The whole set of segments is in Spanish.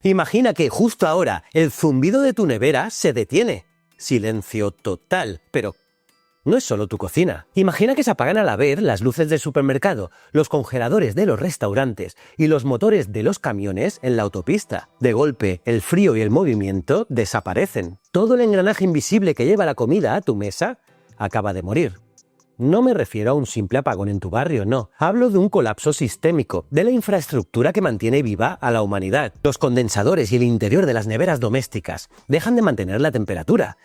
Imagina que justo ahora el zumbido de tu nevera se detiene. Silencio total, pero no es solo tu cocina. Imagina que se apagan a la vez las luces del supermercado, los congeladores de los restaurantes y los motores de los camiones en la autopista. De golpe, el frío y el movimiento desaparecen. Todo el engranaje invisible que lleva la comida a tu mesa acaba de morir. No me refiero a un simple apagón en tu barrio, no. Hablo de un colapso sistémico, de la infraestructura que mantiene viva a la humanidad. Los condensadores y el interior de las neveras domésticas dejan de mantener la temperatura.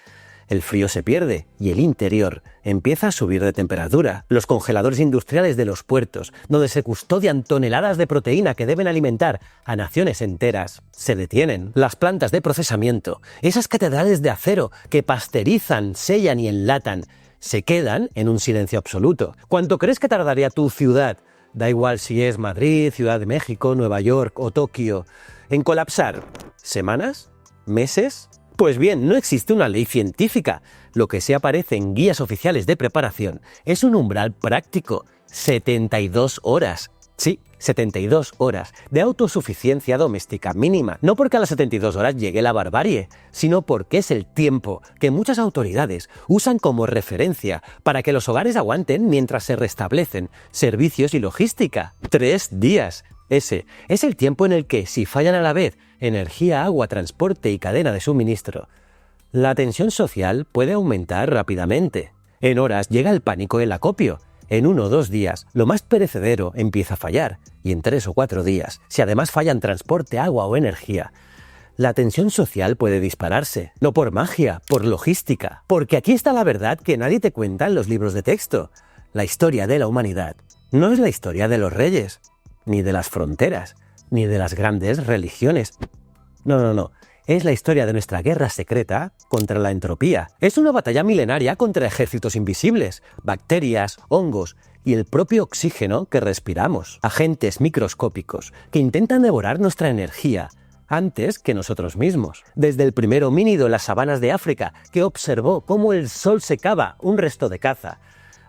El frío se pierde y el interior empieza a subir de temperatura. Los congeladores industriales de los puertos, donde se custodian toneladas de proteína que deben alimentar a naciones enteras, se detienen. Las plantas de procesamiento, esas catedrales de acero que pasteurizan, sellan y enlatan, se quedan en un silencio absoluto. ¿Cuánto crees que tardaría tu ciudad? Da igual si es Madrid, Ciudad de México, Nueva York o Tokio, en colapsar. ¿Semanas? ¿Meses? Pues bien, no existe una ley científica. Lo que se aparece en guías oficiales de preparación es un umbral práctico: 72 horas. Sí, 72 horas de autosuficiencia doméstica mínima. No porque a las 72 horas llegue la barbarie, sino porque es el tiempo que muchas autoridades usan como referencia para que los hogares aguanten mientras se restablecen servicios y logística. 3 días. Ese es el tiempo en el que, si fallan a la vez energía, agua, transporte y cadena de suministro, la tensión social puede aumentar rápidamente. En horas llega el pánico y el acopio. En 1 o 2 días, lo más perecedero empieza a fallar, y en 3 o 4 días, si además fallan transporte, agua o energía, la tensión social puede dispararse. No por magia, por logística. Porque aquí está la verdad que nadie te cuenta en los libros de texto. La historia de la humanidad no es la historia de los reyes, ni de las fronteras, ni de las grandes religiones. No. Es la historia de nuestra guerra secreta contra la entropía. Es una batalla milenaria contra ejércitos invisibles, bacterias, hongos y el propio oxígeno que respiramos. Agentes microscópicos que intentan devorar nuestra energía antes que nosotros mismos. Desde el primer homínido en las sabanas de África que observó cómo el sol secaba un resto de caza,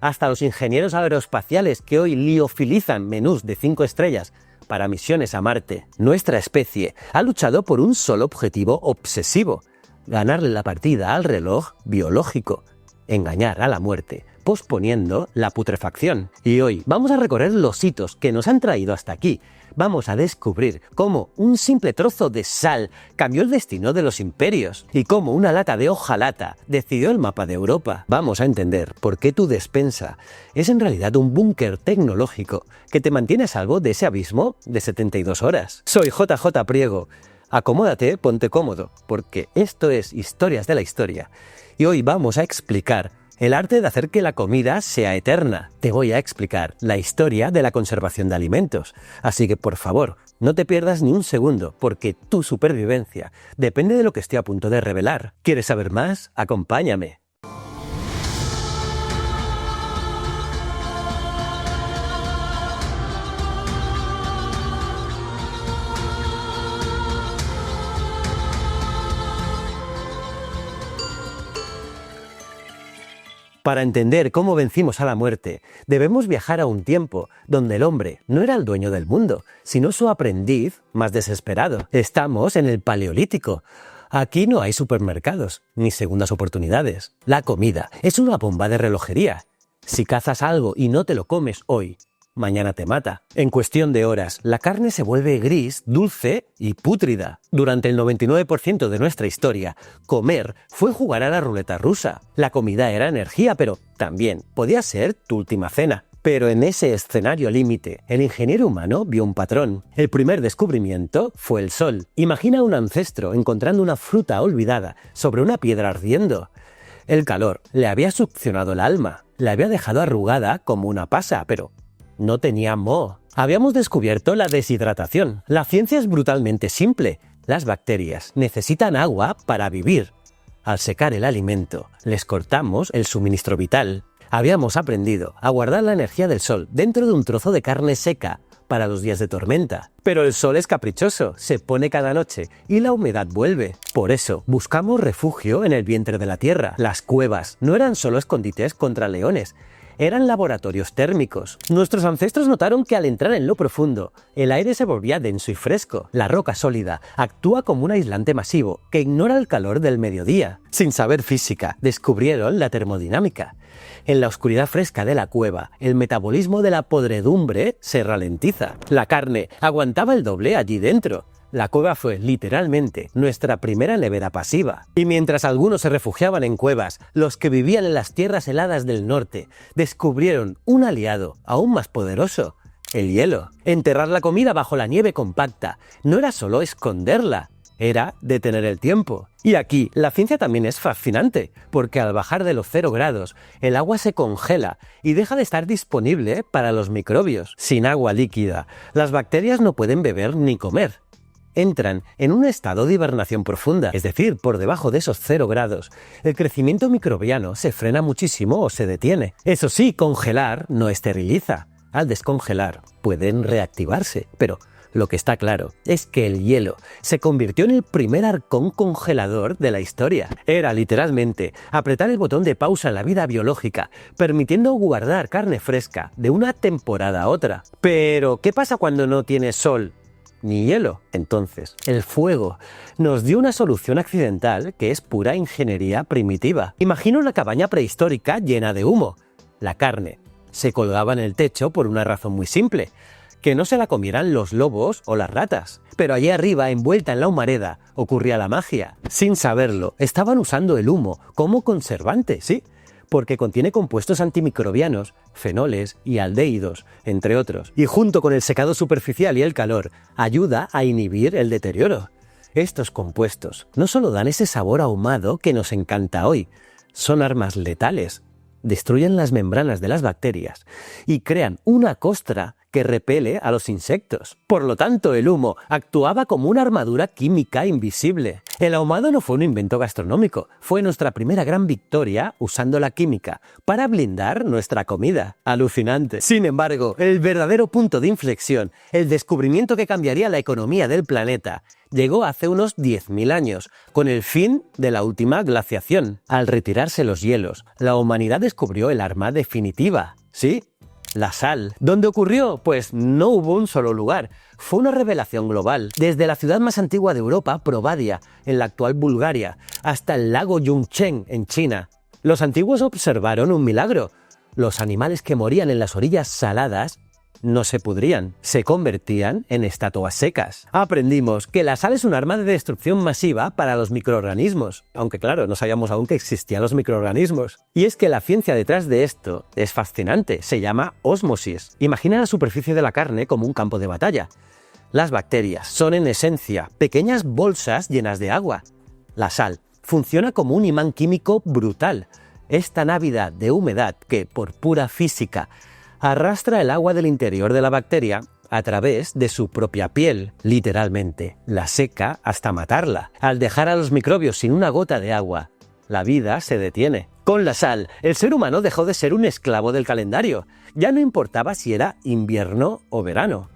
hasta los ingenieros aeroespaciales que hoy liofilizan menús de 5 estrellas para misiones a Marte. Nuestra especie ha luchado por un solo objetivo obsesivo: ganarle la partida al reloj biológico, engañar a la muerte, posponiendo la putrefacción. Y hoy vamos a recorrer los hitos que nos han traído hasta aquí. Vamos a descubrir cómo un simple trozo de sal cambió el destino de los imperios y cómo una lata de hojalata decidió el mapa de Europa. Vamos a entender por qué tu despensa es en realidad un búnker tecnológico que te mantiene a salvo de ese abismo de 72 horas. Soy JJ Priego. Acomódate, ponte cómodo, porque esto es Historias de la Historia. Y hoy vamos a explicar el arte de hacer que la comida sea eterna. Te voy a explicar la historia de la conservación de alimentos. Así que, por favor, no te pierdas ni un segundo, porque tu supervivencia depende de lo que estoy a punto de revelar. ¿Quieres saber más? Acompáñame. Para entender cómo vencimos a la muerte, debemos viajar a un tiempo donde el hombre no era el dueño del mundo, sino su aprendiz más desesperado. Estamos en el Paleolítico. Aquí no hay supermercados, ni segundas oportunidades. La comida es una bomba de relojería. Si cazas algo y no te lo comes hoy, mañana te mata. En cuestión de horas, la carne se vuelve gris, dulce y pútrida. Durante el 99% de nuestra historia, comer fue jugar a la ruleta rusa. La comida era energía, pero también podía ser tu última cena. Pero en ese escenario límite, el ingeniero humano vio un patrón. El primer descubrimiento fue el sol. Imagina a un ancestro encontrando una fruta olvidada sobre una piedra ardiendo. El calor le había succionado el alma, la había dejado arrugada como una pasa, pero no tenía moho. Habíamos descubierto la deshidratación. La ciencia es brutalmente simple. Las bacterias necesitan agua para vivir. Al secar el alimento, les cortamos el suministro vital. Habíamos aprendido a guardar la energía del sol dentro de un trozo de carne seca para los días de tormenta. Pero el sol es caprichoso, se pone cada noche y la humedad vuelve. Por eso buscamos refugio en el vientre de la tierra. Las cuevas no eran solo escondites contra leones. eran laboratorios térmicos. Nuestros ancestros notaron que al entrar en lo profundo, el aire se volvía denso y fresco. La roca sólida actúa como un aislante masivo que ignora el calor del mediodía. Sin saber física, descubrieron la termodinámica. En la oscuridad fresca de la cueva, el metabolismo de la podredumbre se ralentiza. La carne aguantaba el doble allí dentro. La cueva fue, literalmente, nuestra primera nevera pasiva. Y mientras algunos se refugiaban en cuevas, los que vivían en las tierras heladas del norte descubrieron un aliado aún más poderoso: el hielo. Enterrar la comida bajo la nieve compacta no era solo esconderla, era detener el tiempo. Y aquí la ciencia también es fascinante, porque al bajar de los 0 grados, el agua se congela y deja de estar disponible para los microbios. Sin agua líquida, las bacterias no pueden beber ni comer. Entran en un estado de hibernación profunda, es decir, por debajo de esos 0 grados, el crecimiento microbiano se frena muchísimo o se detiene. Eso sí, congelar no esteriliza. Al descongelar pueden reactivarse, pero lo que está claro es que el hielo se convirtió en el primer arcón congelador de la historia. Era literalmente apretar el botón de pausa en la vida biológica, permitiendo guardar carne fresca de una temporada a otra. Pero, ¿qué pasa cuando no tienes sol ni hielo? Entonces, el fuego nos dio una solución accidental que es pura ingeniería primitiva. Imagina una cabaña prehistórica llena de humo. La carne se colgaba en el techo por una razón muy simple: que no se la comieran los lobos o las ratas. Pero allí arriba, envuelta en la humareda, ocurría la magia. Sin saberlo, estaban usando el humo como conservante, sí, porque contiene compuestos antimicrobianos, fenoles y aldehídos, entre otros. Y junto con el secado superficial y el calor, ayuda a inhibir el deterioro. Estos compuestos no solo dan ese sabor ahumado que nos encanta hoy, son armas letales. Destruyen las membranas de las bacterias y crean una costra que repele a los insectos. Por lo tanto, el humo actuaba como una armadura química invisible. El ahumado no fue un invento gastronómico, fue nuestra primera gran victoria usando la química para blindar nuestra comida. Alucinante. Sin embargo, el verdadero punto de inflexión, el descubrimiento que cambiaría la economía del planeta, llegó hace unos 10.000 años, con el fin de la última glaciación. Al retirarse los hielos, la humanidad descubrió el arma definitiva. Sí, la sal. ¿Dónde ocurrió? Pues no hubo un solo lugar. Fue una revelación global. Desde la ciudad más antigua de Europa, Provadia, en la actual Bulgaria, hasta el lago Yungcheng, en China. Los antiguos observaron un milagro. Los animales que morían en las orillas saladas no se pudrían, se convertían en estatuas secas. Aprendimos que la sal es un arma de destrucción masiva para los microorganismos, aunque claro, no sabíamos aún que existían los microorganismos. Y es que la ciencia detrás de esto es fascinante, se llama ósmosis. Imagina la superficie de la carne como un campo de batalla. Las bacterias son en esencia pequeñas bolsas llenas de agua. La sal funciona como un imán químico brutal. Es tan ávida de humedad que, por pura física, arrastra el agua del interior de la bacteria a través de su propia piel, literalmente, la seca hasta matarla. Al dejar a los microbios sin una gota de agua, la vida se detiene. Con la sal, el ser humano dejó de ser un esclavo del calendario. Ya no importaba si era invierno o verano.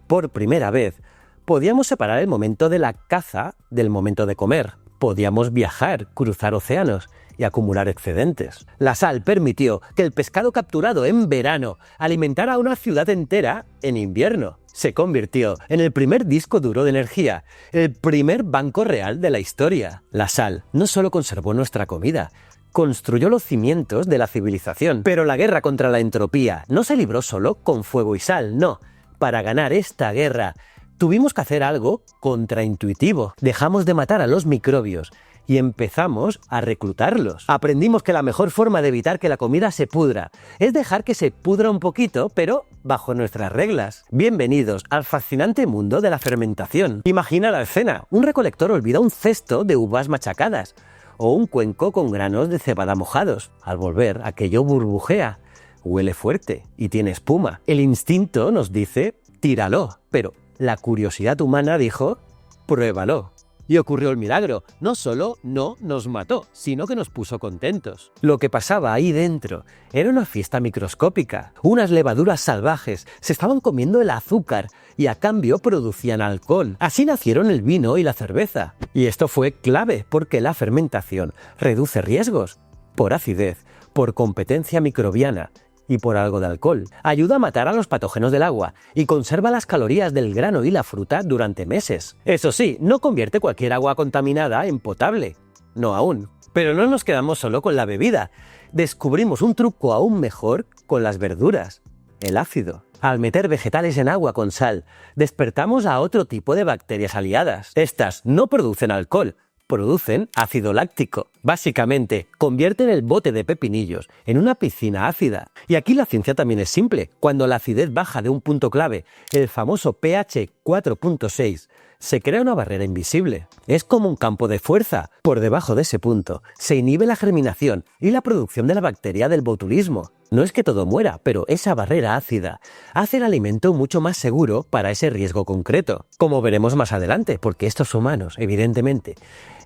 Por primera vez, podíamos separar el momento de la caza del momento de comer. Podíamos viajar, cruzar océanos y acumular excedentes. La sal permitió que el pescado capturado en verano alimentara a una ciudad entera en invierno. Se convirtió en el primer disco duro de energía, el primer banco real de la historia. La sal no solo conservó nuestra comida, construyó los cimientos de la civilización. Pero la guerra contra la entropía no se libró solo con fuego y sal, no. Para ganar esta guerra, tuvimos que hacer algo contraintuitivo. Dejamos de matar a los microbios y empezamos a reclutarlos. Aprendimos que la mejor forma de evitar que la comida se pudra es dejar que se pudra un poquito, pero bajo nuestras reglas. Bienvenidos al fascinante mundo de la fermentación. Imagina la escena: un recolector olvida un cesto de uvas machacadas o un cuenco con granos de cebada mojados. Al volver, aquello burbujea, huele fuerte y tiene espuma. El instinto nos dice: tíralo, pero la curiosidad humana dijo: pruébalo. Y ocurrió el milagro. No solo no nos mató, sino que nos puso contentos. Lo que pasaba ahí dentro era una fiesta microscópica. Unas levaduras salvajes se estaban comiendo el azúcar y a cambio producían alcohol. Así nacieron el vino y la cerveza. Y esto fue clave porque la fermentación reduce riesgos por acidez, por competencia microbiana y por algo de alcohol. Ayuda a matar a los patógenos del agua y conserva las calorías del grano y la fruta durante meses. Eso sí, no convierte cualquier agua contaminada en potable. No aún. Pero no nos quedamos solo con la bebida. Descubrimos un truco aún mejor con las verduras: el ácido. Al meter vegetales en agua con sal, despertamos a otro tipo de bacterias aliadas. Estas no producen alcohol, producen ácido láctico. Básicamente, convierten el bote de pepinillos en una piscina ácida. Y aquí la ciencia también es simple. Cuando la acidez baja de un punto clave, el famoso pH 4.6, se crea una barrera invisible. Es como un campo de fuerza. Por debajo de ese punto, se inhibe la germinación y la producción de la bacteria del botulismo. No es que todo muera, pero esa barrera ácida hace el alimento mucho más seguro para ese riesgo concreto, como veremos más adelante, porque estos humanos, evidentemente,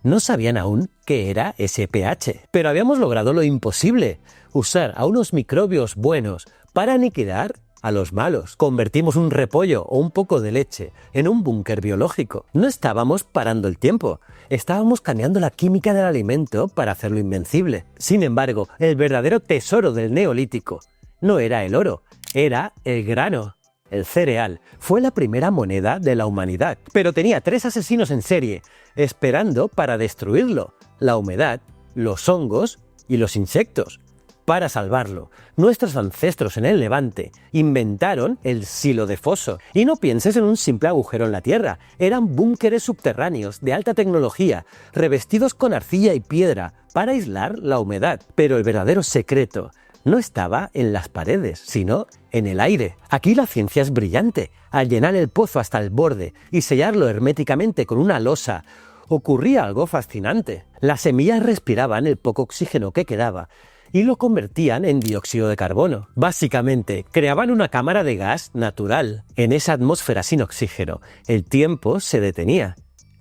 no sabían aún qué era ese pH. Pero habíamos logrado lo imposible: usar a unos microbios buenos para aniquilar a los malos. Convertimos un repollo o un poco de leche en un búnker biológico. No estábamos parando el tiempo, estábamos cambiando la química del alimento para hacerlo invencible. Sin embargo, el verdadero tesoro del Neolítico no era el oro, era el grano. El cereal fue la primera moneda de la humanidad, pero tenía 3 asesinos en serie esperando para destruirlo: la humedad, los hongos y los insectos. Para salvarlo, nuestros ancestros en el Levante inventaron el silo de foso. Y no pienses en un simple agujero en la tierra, eran búnkeres subterráneos de alta tecnología, revestidos con arcilla y piedra para aislar la humedad. Pero el verdadero secreto no estaba en las paredes, sino en el aire. Aquí la ciencia es brillante. Al llenar el pozo hasta el borde y sellarlo herméticamente con una losa, ocurría algo fascinante. Las semillas respiraban el poco oxígeno que quedaba y lo convertían en dióxido de carbono. Básicamente, creaban una cámara de gas natural. En esa atmósfera sin oxígeno, el tiempo se detenía.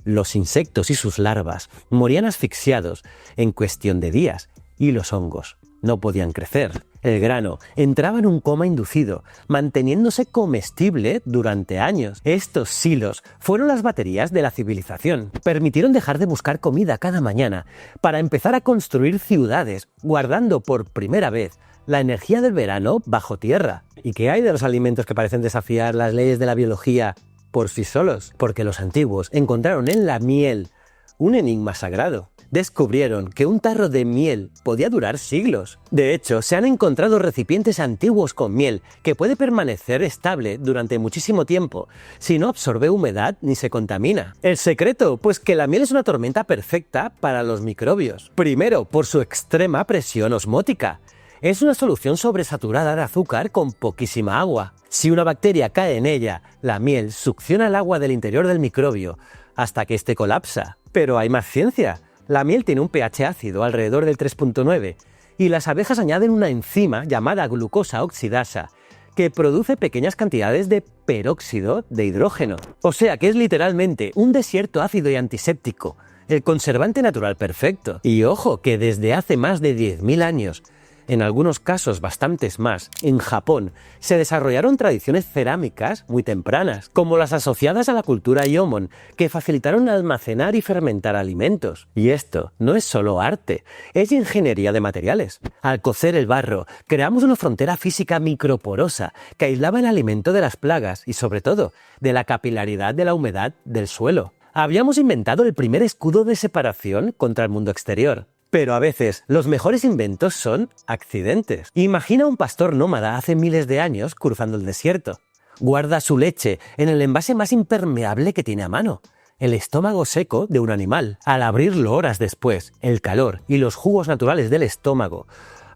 Los insectos y sus larvas morían asfixiados en cuestión de días, y los hongos no podían crecer. El grano entraba en un coma inducido, manteniéndose comestible durante años. Estos silos fueron las baterías de la civilización. Permitieron dejar de buscar comida cada mañana para empezar a construir ciudades, guardando por primera vez la energía del verano bajo tierra. ¿Y qué hay de los alimentos que parecen desafiar las leyes de la biología por sí solos? Porque los antiguos encontraron en la miel un enigma sagrado. Descubrieron que un tarro de miel podía durar siglos. De hecho, se han encontrado recipientes antiguos con miel que puede permanecer estable durante muchísimo tiempo si no absorbe humedad ni se contamina. ¿El secreto? Pues que la miel es una tormenta perfecta para los microbios. Primero, por su extrema presión osmótica. Es una solución sobresaturada de azúcar con poquísima agua. Si una bacteria cae en ella, la miel succiona el agua del interior del microbio hasta que éste colapsa. Pero hay más ciencia. La miel tiene un pH ácido alrededor del 3.9 y las abejas añaden una enzima llamada glucosa oxidasa que produce pequeñas cantidades de peróxido de hidrógeno. O sea que es literalmente un desierto ácido y antiséptico, el conservante natural perfecto. Y ojo que desde hace más de 10.000 años, en algunos casos bastantes más, en Japón se desarrollaron tradiciones cerámicas muy tempranas, como las asociadas a la cultura Yomon, que facilitaron almacenar y fermentar alimentos. Y esto no es solo arte, es ingeniería de materiales. Al cocer el barro, creamos una frontera física microporosa que aislaba el alimento de las plagas y, sobre todo, de la capilaridad de la humedad del suelo. Habíamos inventado el primer escudo de separación contra el mundo exterior. Pero a veces los mejores inventos son accidentes. Imagina un pastor nómada hace miles de años cruzando el desierto. Guarda su leche en el envase más impermeable que tiene a mano, el estómago seco de un animal. Al abrirlo horas después, el calor y los jugos naturales del estómago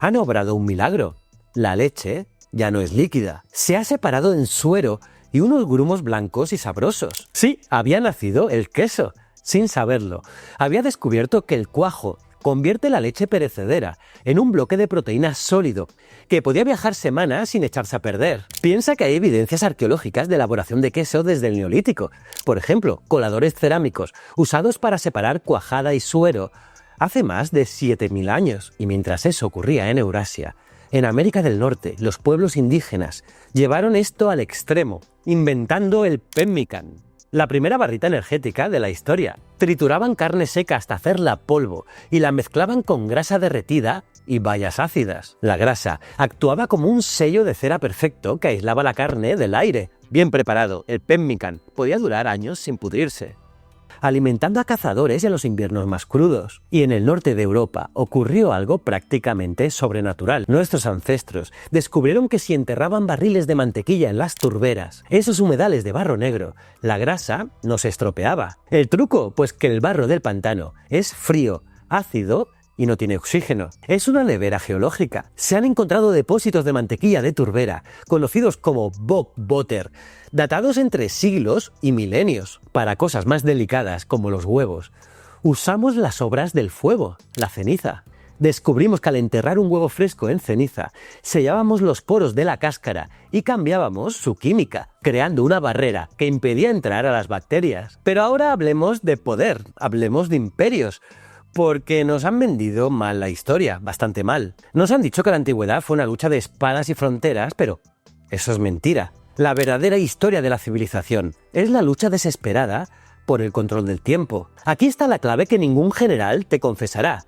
han obrado un milagro. La leche ya no es líquida, se ha separado en suero y unos grumos blancos y sabrosos. Sí, había nacido el queso. Sin saberlo, había descubierto que el cuajo convierte la leche perecedera en un bloque de proteína sólido que podía viajar semanas sin echarse a perder. Piensa que hay evidencias arqueológicas de elaboración de queso desde el Neolítico. Por ejemplo, coladores cerámicos usados para separar cuajada y suero hace más de 7.000 años. Y mientras eso ocurría en Eurasia, en América del Norte, los pueblos indígenas llevaron esto al extremo, inventando el pemmican, la primera barrita energética de la historia. Trituraban carne seca hasta hacerla polvo y la mezclaban con grasa derretida y bayas ácidas. La grasa actuaba como un sello de cera perfecto que aislaba la carne del aire. Bien preparado, el pemmican podía durar años sin pudrirse, alimentando a cazadores en los inviernos más crudos. Y en el norte de Europa ocurrió algo prácticamente sobrenatural. Nuestros ancestros descubrieron que si enterraban barriles de mantequilla en las turberas, esos humedales de barro negro, la grasa no se estropeaba. ¿El truco? Pues que el barro del pantano es frío, ácido y no tiene oxígeno. Es una nevera geológica. Se han encontrado depósitos de mantequilla de turbera, conocidos como bog butter, datados entre siglos y milenios. Para cosas más delicadas, como los huevos, usamos las sobras del fuego, la ceniza. Descubrimos que al enterrar un huevo fresco en ceniza, sellábamos los poros de la cáscara y cambiábamos su química, creando una barrera que impedía entrar a las bacterias. Pero ahora hablemos de poder, hablemos de imperios, porque nos han vendido mal la historia, bastante mal. Nos han dicho que la antigüedad fue una lucha de espadas y fronteras, pero eso es mentira. La verdadera historia de la civilización es la lucha desesperada por el control del tiempo. Aquí está la clave que ningún general te confesará.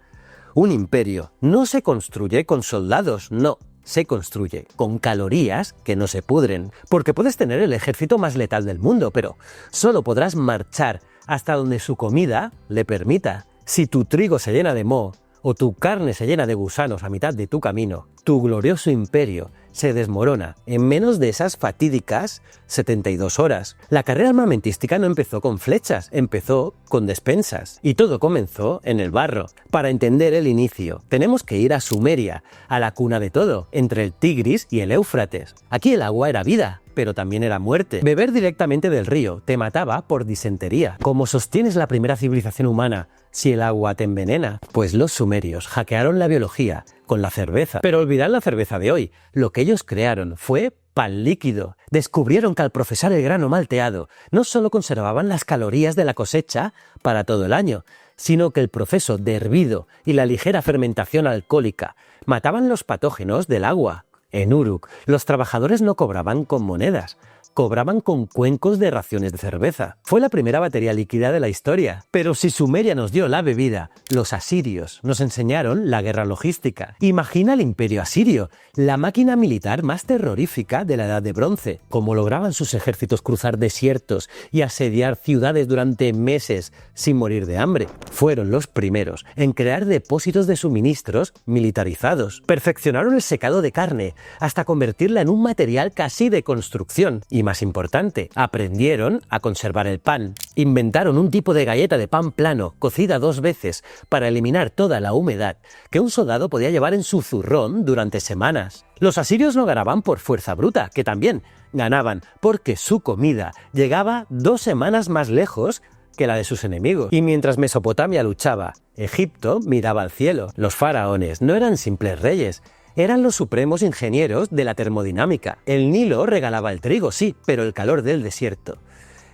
Un imperio no se construye con soldados, no. Se construye con calorías que no se pudren. Porque puedes tener el ejército más letal del mundo, pero solo podrás marchar hasta donde su comida le permita. Si tu trigo se llena de moho o tu carne se llena de gusanos a mitad de tu camino, tu glorioso imperio se desmorona en menos de esas fatídicas 72 horas. La carrera armamentística no empezó con flechas, empezó con despensas. Y todo comenzó en el barro. Para entender el inicio, tenemos que ir a Sumeria, a la cuna de todo, entre el Tigris y el Éufrates. Aquí el agua era vida, pero también era muerte. Beber directamente del río te mataba por disentería. ¿Cómo sostienes la primera civilización humana si el agua te envenena? Pues los sumerios hackearon la biología con la cerveza. Pero olvidad la cerveza de hoy. Lo que ellos crearon fue pan líquido. Descubrieron que al procesar el grano malteado, no solo conservaban las calorías de la cosecha para todo el año, sino que el proceso de hervido y la ligera fermentación alcohólica mataban los patógenos del agua. En Uruk, los trabajadores no cobraban con monedas, cobraban con cuencos de raciones de cerveza. Fue la primera batería líquida de la historia. Pero si Sumeria nos dio la bebida, los asirios nos enseñaron la guerra logística. Imagina el imperio asirio, la máquina militar más terrorífica de la Edad de Bronce. Cómo lograban sus ejércitos cruzar desiertos y asediar ciudades durante meses sin morir de hambre. Fueron los primeros en crear depósitos de suministros militarizados. Perfeccionaron el secado de carne hasta convertirla en un material casi de construcción. Y más importante, aprendieron a conservar el pan. Inventaron un tipo de galleta de pan plano, cocida 2 veces, para eliminar toda la humedad que un soldado podía llevar en su zurrón durante semanas. Los asirios no ganaban por fuerza bruta, que también ganaban porque su comida llegaba 2 semanas más lejos que la de sus enemigos. Y mientras Mesopotamia luchaba, Egipto miraba al cielo. Los faraones no eran simples reyes, eran los supremos ingenieros de la termodinámica. El Nilo regalaba el trigo, sí, pero el calor del desierto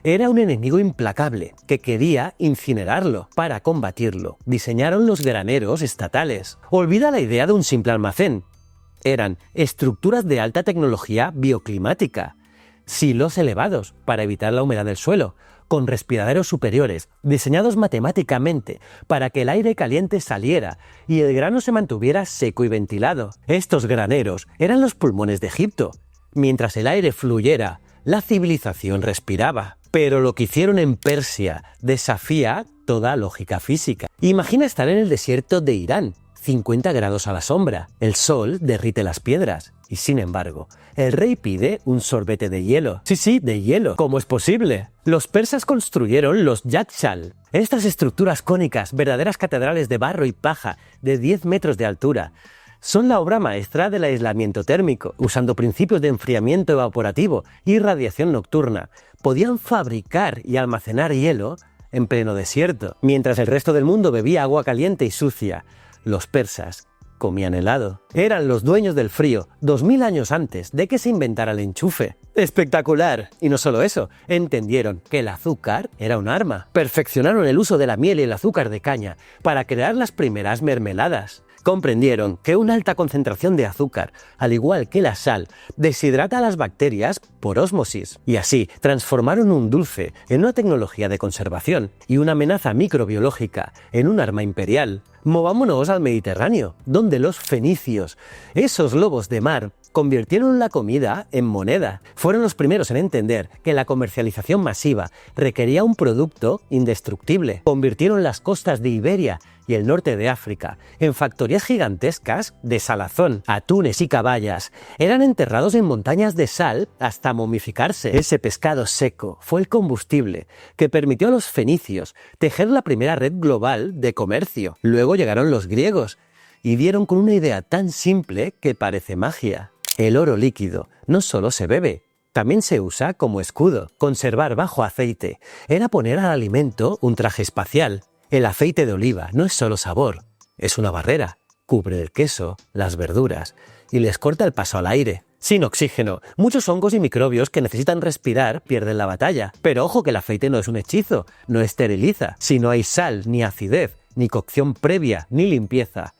era un enemigo implacable que quería incinerarlo. Para combatirlo, diseñaron los graneros estatales. Olvida la idea de un simple almacén. Eran estructuras de alta tecnología bioclimática, silos elevados para evitar la humedad del suelo, con respiraderos superiores, diseñados matemáticamente para que el aire caliente saliera y el grano se mantuviera seco y ventilado. Estos graneros eran los pulmones de Egipto. Mientras el aire fluyera, la civilización respiraba. Pero lo que hicieron en Persia desafía toda lógica física. Imagina estar en el desierto de Irán, 50 grados a la sombra. El sol derrite las piedras. Y sin embargo, el rey pide un sorbete de hielo. Sí, de hielo. ¿Cómo es posible? Los persas construyeron los yakshal. Estas estructuras cónicas, verdaderas catedrales de barro y paja de 10 metros de altura, son la obra maestra del aislamiento térmico. Usando principios de enfriamiento evaporativo y radiación nocturna, podían fabricar y almacenar hielo en pleno desierto. Mientras el resto del mundo bebía agua caliente y sucia, los persas comían helado. Eran los dueños del frío 2000 años antes de que se inventara el enchufe. ¡Espectacular! Y no solo eso, entendieron que el azúcar era un arma. Perfeccionaron el uso de la miel y el azúcar de caña para crear las primeras mermeladas. Comprendieron que una alta concentración de azúcar, al igual que la sal, deshidrata a las bacterias por ósmosis, y así transformaron un dulce en una tecnología de conservación y una amenaza microbiológica en un arma imperial. Movámonos al Mediterráneo, donde los fenicios, esos lobos de mar, convirtieron la comida en moneda. Fueron los primeros en entender que la comercialización masiva requería un producto indestructible. Convirtieron las costas de Iberia y el norte de África en factorías gigantescas de salazón, atunes y caballas. Eran enterrados en montañas de sal hasta momificarse. Ese pescado seco fue el combustible que permitió a los fenicios tejer la primera red global de comercio. Luego llegaron los griegos y dieron con una idea tan simple que parece magia. El oro líquido no solo se bebe, también se usa como escudo. Conservar bajo aceite era poner al alimento un traje espacial. El aceite de oliva no es solo sabor, es una barrera. Cubre el queso, las verduras y les corta el paso al aire. Sin oxígeno, muchos hongos y microbios que necesitan respirar pierden la batalla. Pero ojo que el aceite no es un hechizo, no esteriliza. Si no hay sal, ni acidez, ni cocción previa, ni limpieza,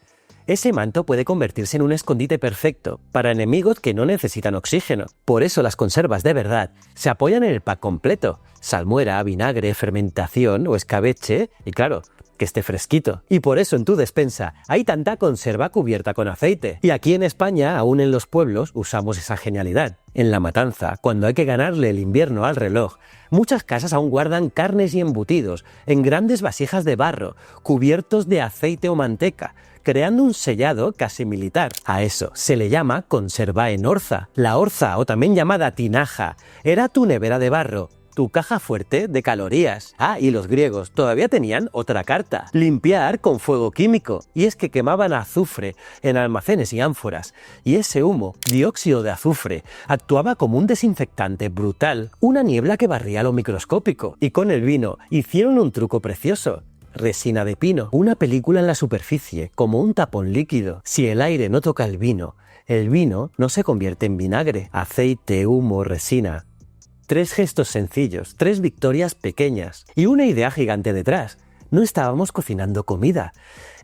ese manto puede convertirse en un escondite perfecto para enemigos que no necesitan oxígeno. Por eso las conservas de verdad se apoyan en el pack completo: salmuera, vinagre, fermentación o escabeche y claro, que esté fresquito. Y por eso en tu despensa hay tanta conserva cubierta con aceite. Y aquí en España, aún en los pueblos, usamos esa genialidad. En La Matanza, cuando hay que ganarle el invierno al reloj, muchas casas aún guardan carnes y embutidos en grandes vasijas de barro, cubiertos de aceite o manteca, creando un sellado casi militar. A eso se le llama conserva en orza. La orza, o también llamada tinaja, era tu nevera de barro, tu caja fuerte de calorías. Ah, y los griegos todavía tenían otra carta: limpiar con fuego químico. Y es que quemaban azufre en almacenes y ánforas, y ese humo, dióxido de azufre, actuaba como un desinfectante brutal, una niebla que barría lo microscópico. Y con el vino hicieron un truco precioso: resina de pino, una película en la superficie, como un tapón líquido. Si el aire no toca el vino no se convierte en vinagre. Aceite, humo, resina. 3 gestos sencillos, 3 victorias pequeñas y una idea gigante detrás. No estábamos cocinando comida,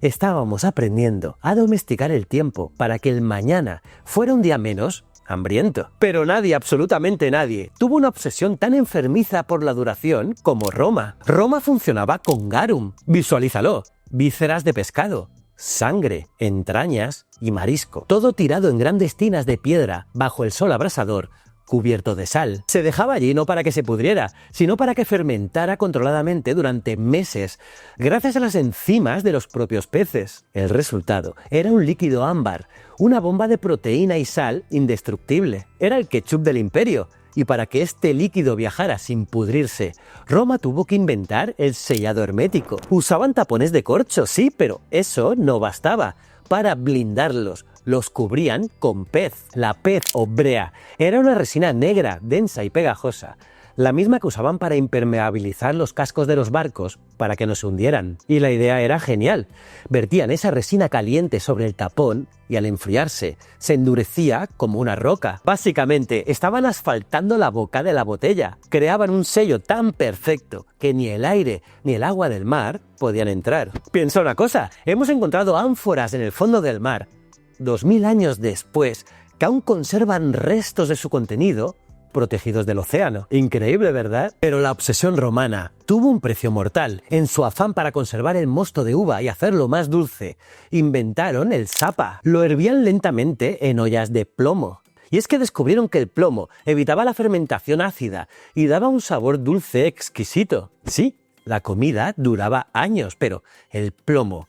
estábamos aprendiendo a domesticar el tiempo para que el mañana fuera un día menos hambriento. Pero nadie, absolutamente nadie, tuvo una obsesión tan enfermiza por la duración como Roma. Roma funcionaba con garum, visualízalo: vísceras de pescado, sangre, entrañas y marisco, todo tirado en grandes tinas de piedra bajo el sol abrasador, cubierto de sal. Se dejaba allí no para que se pudriera, sino para que fermentara controladamente durante meses, gracias a las enzimas de los propios peces. El resultado era un líquido ámbar, una bomba de proteína y sal indestructible. Era el ketchup del imperio, y para que este líquido viajara sin pudrirse, Roma tuvo que inventar el sellado hermético. Usaban tapones de corcho, sí, pero eso no bastaba. Para blindarlos, los cubrían con pez. La pez o brea era una resina negra, densa y pegajosa, la misma que usaban para impermeabilizar los cascos de los barcos para que no se hundieran. Y la idea era genial: vertían esa resina caliente sobre el tapón y al enfriarse se endurecía como una roca. Básicamente estaban asfaltando la boca de la botella. Creaban un sello tan perfecto que ni el aire ni el agua del mar podían entrar. Piensa una cosa: hemos encontrado ánforas en el fondo del mar 2000 años después que aún conservan restos de su contenido protegidos del océano. Increíble, ¿verdad? Pero la obsesión romana tuvo un precio mortal. En su afán para conservar el mosto de uva y hacerlo más dulce, inventaron el sapa. Lo hervían lentamente en ollas de plomo. Y es que descubrieron que el plomo evitaba la fermentación ácida y daba un sabor dulce exquisito. Sí, la comida duraba años, pero el plomo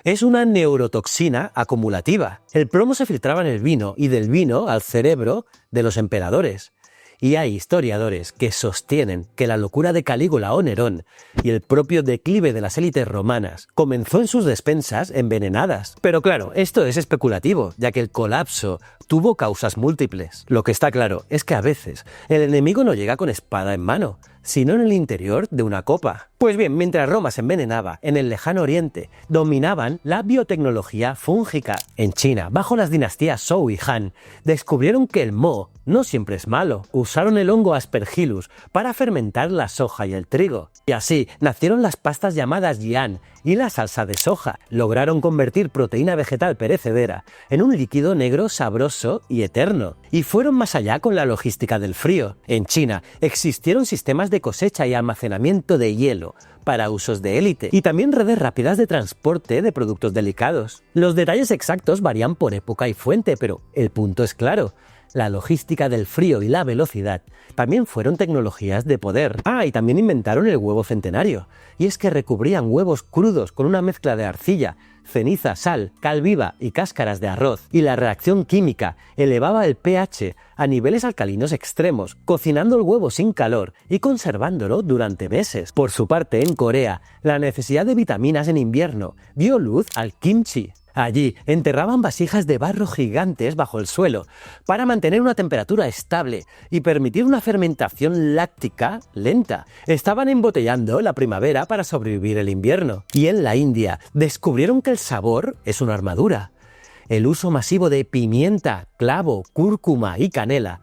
es una neurotoxina acumulativa. El plomo se filtraba en el vino y del vino al cerebro de los emperadores. Y hay historiadores que sostienen que la locura de Calígula o Nerón y el propio declive de las élites romanas comenzó en sus despensas envenenadas. Pero claro, esto es especulativo, ya que el colapso tuvo causas múltiples. Lo que está claro es que a veces el enemigo no llega con espada en mano, sino en el interior de una copa. Pues bien, mientras Roma se envenenaba, en el lejano oriente dominaban la biotecnología fúngica. En China, bajo las dinastías Zhou y Han, descubrieron que el moho no siempre es malo. Usaron el hongo Aspergillus para fermentar la soja y el trigo. Y así nacieron las pastas llamadas Jian y la salsa de soja. Lograron convertir proteína vegetal perecedera en un líquido negro sabroso y eterno. Y fueron más allá con la logística del frío. En China existieron sistemas de cosecha y almacenamiento de hielo para usos de élite y también redes rápidas de transporte de productos delicados. Los detalles exactos varían por época y fuente, pero el punto es claro. La logística del frío y la velocidad también fueron tecnologías de poder. Y también inventaron el huevo centenario. Y es que recubrían huevos crudos con una mezcla de arcilla, ceniza, sal, cal viva y cáscaras de arroz. Y la reacción química elevaba el pH a niveles alcalinos extremos, cocinando el huevo sin calor y conservándolo durante meses. Por su parte, en Corea, la necesidad de vitaminas en invierno dio luz al kimchi. Allí enterraban vasijas de barro gigantes bajo el suelo para mantener una temperatura estable y permitir una fermentación láctica lenta. Estaban embotellando la primavera para sobrevivir el invierno. Y en la India descubrieron que el sabor es una armadura. El uso masivo de pimienta, clavo, cúrcuma y canela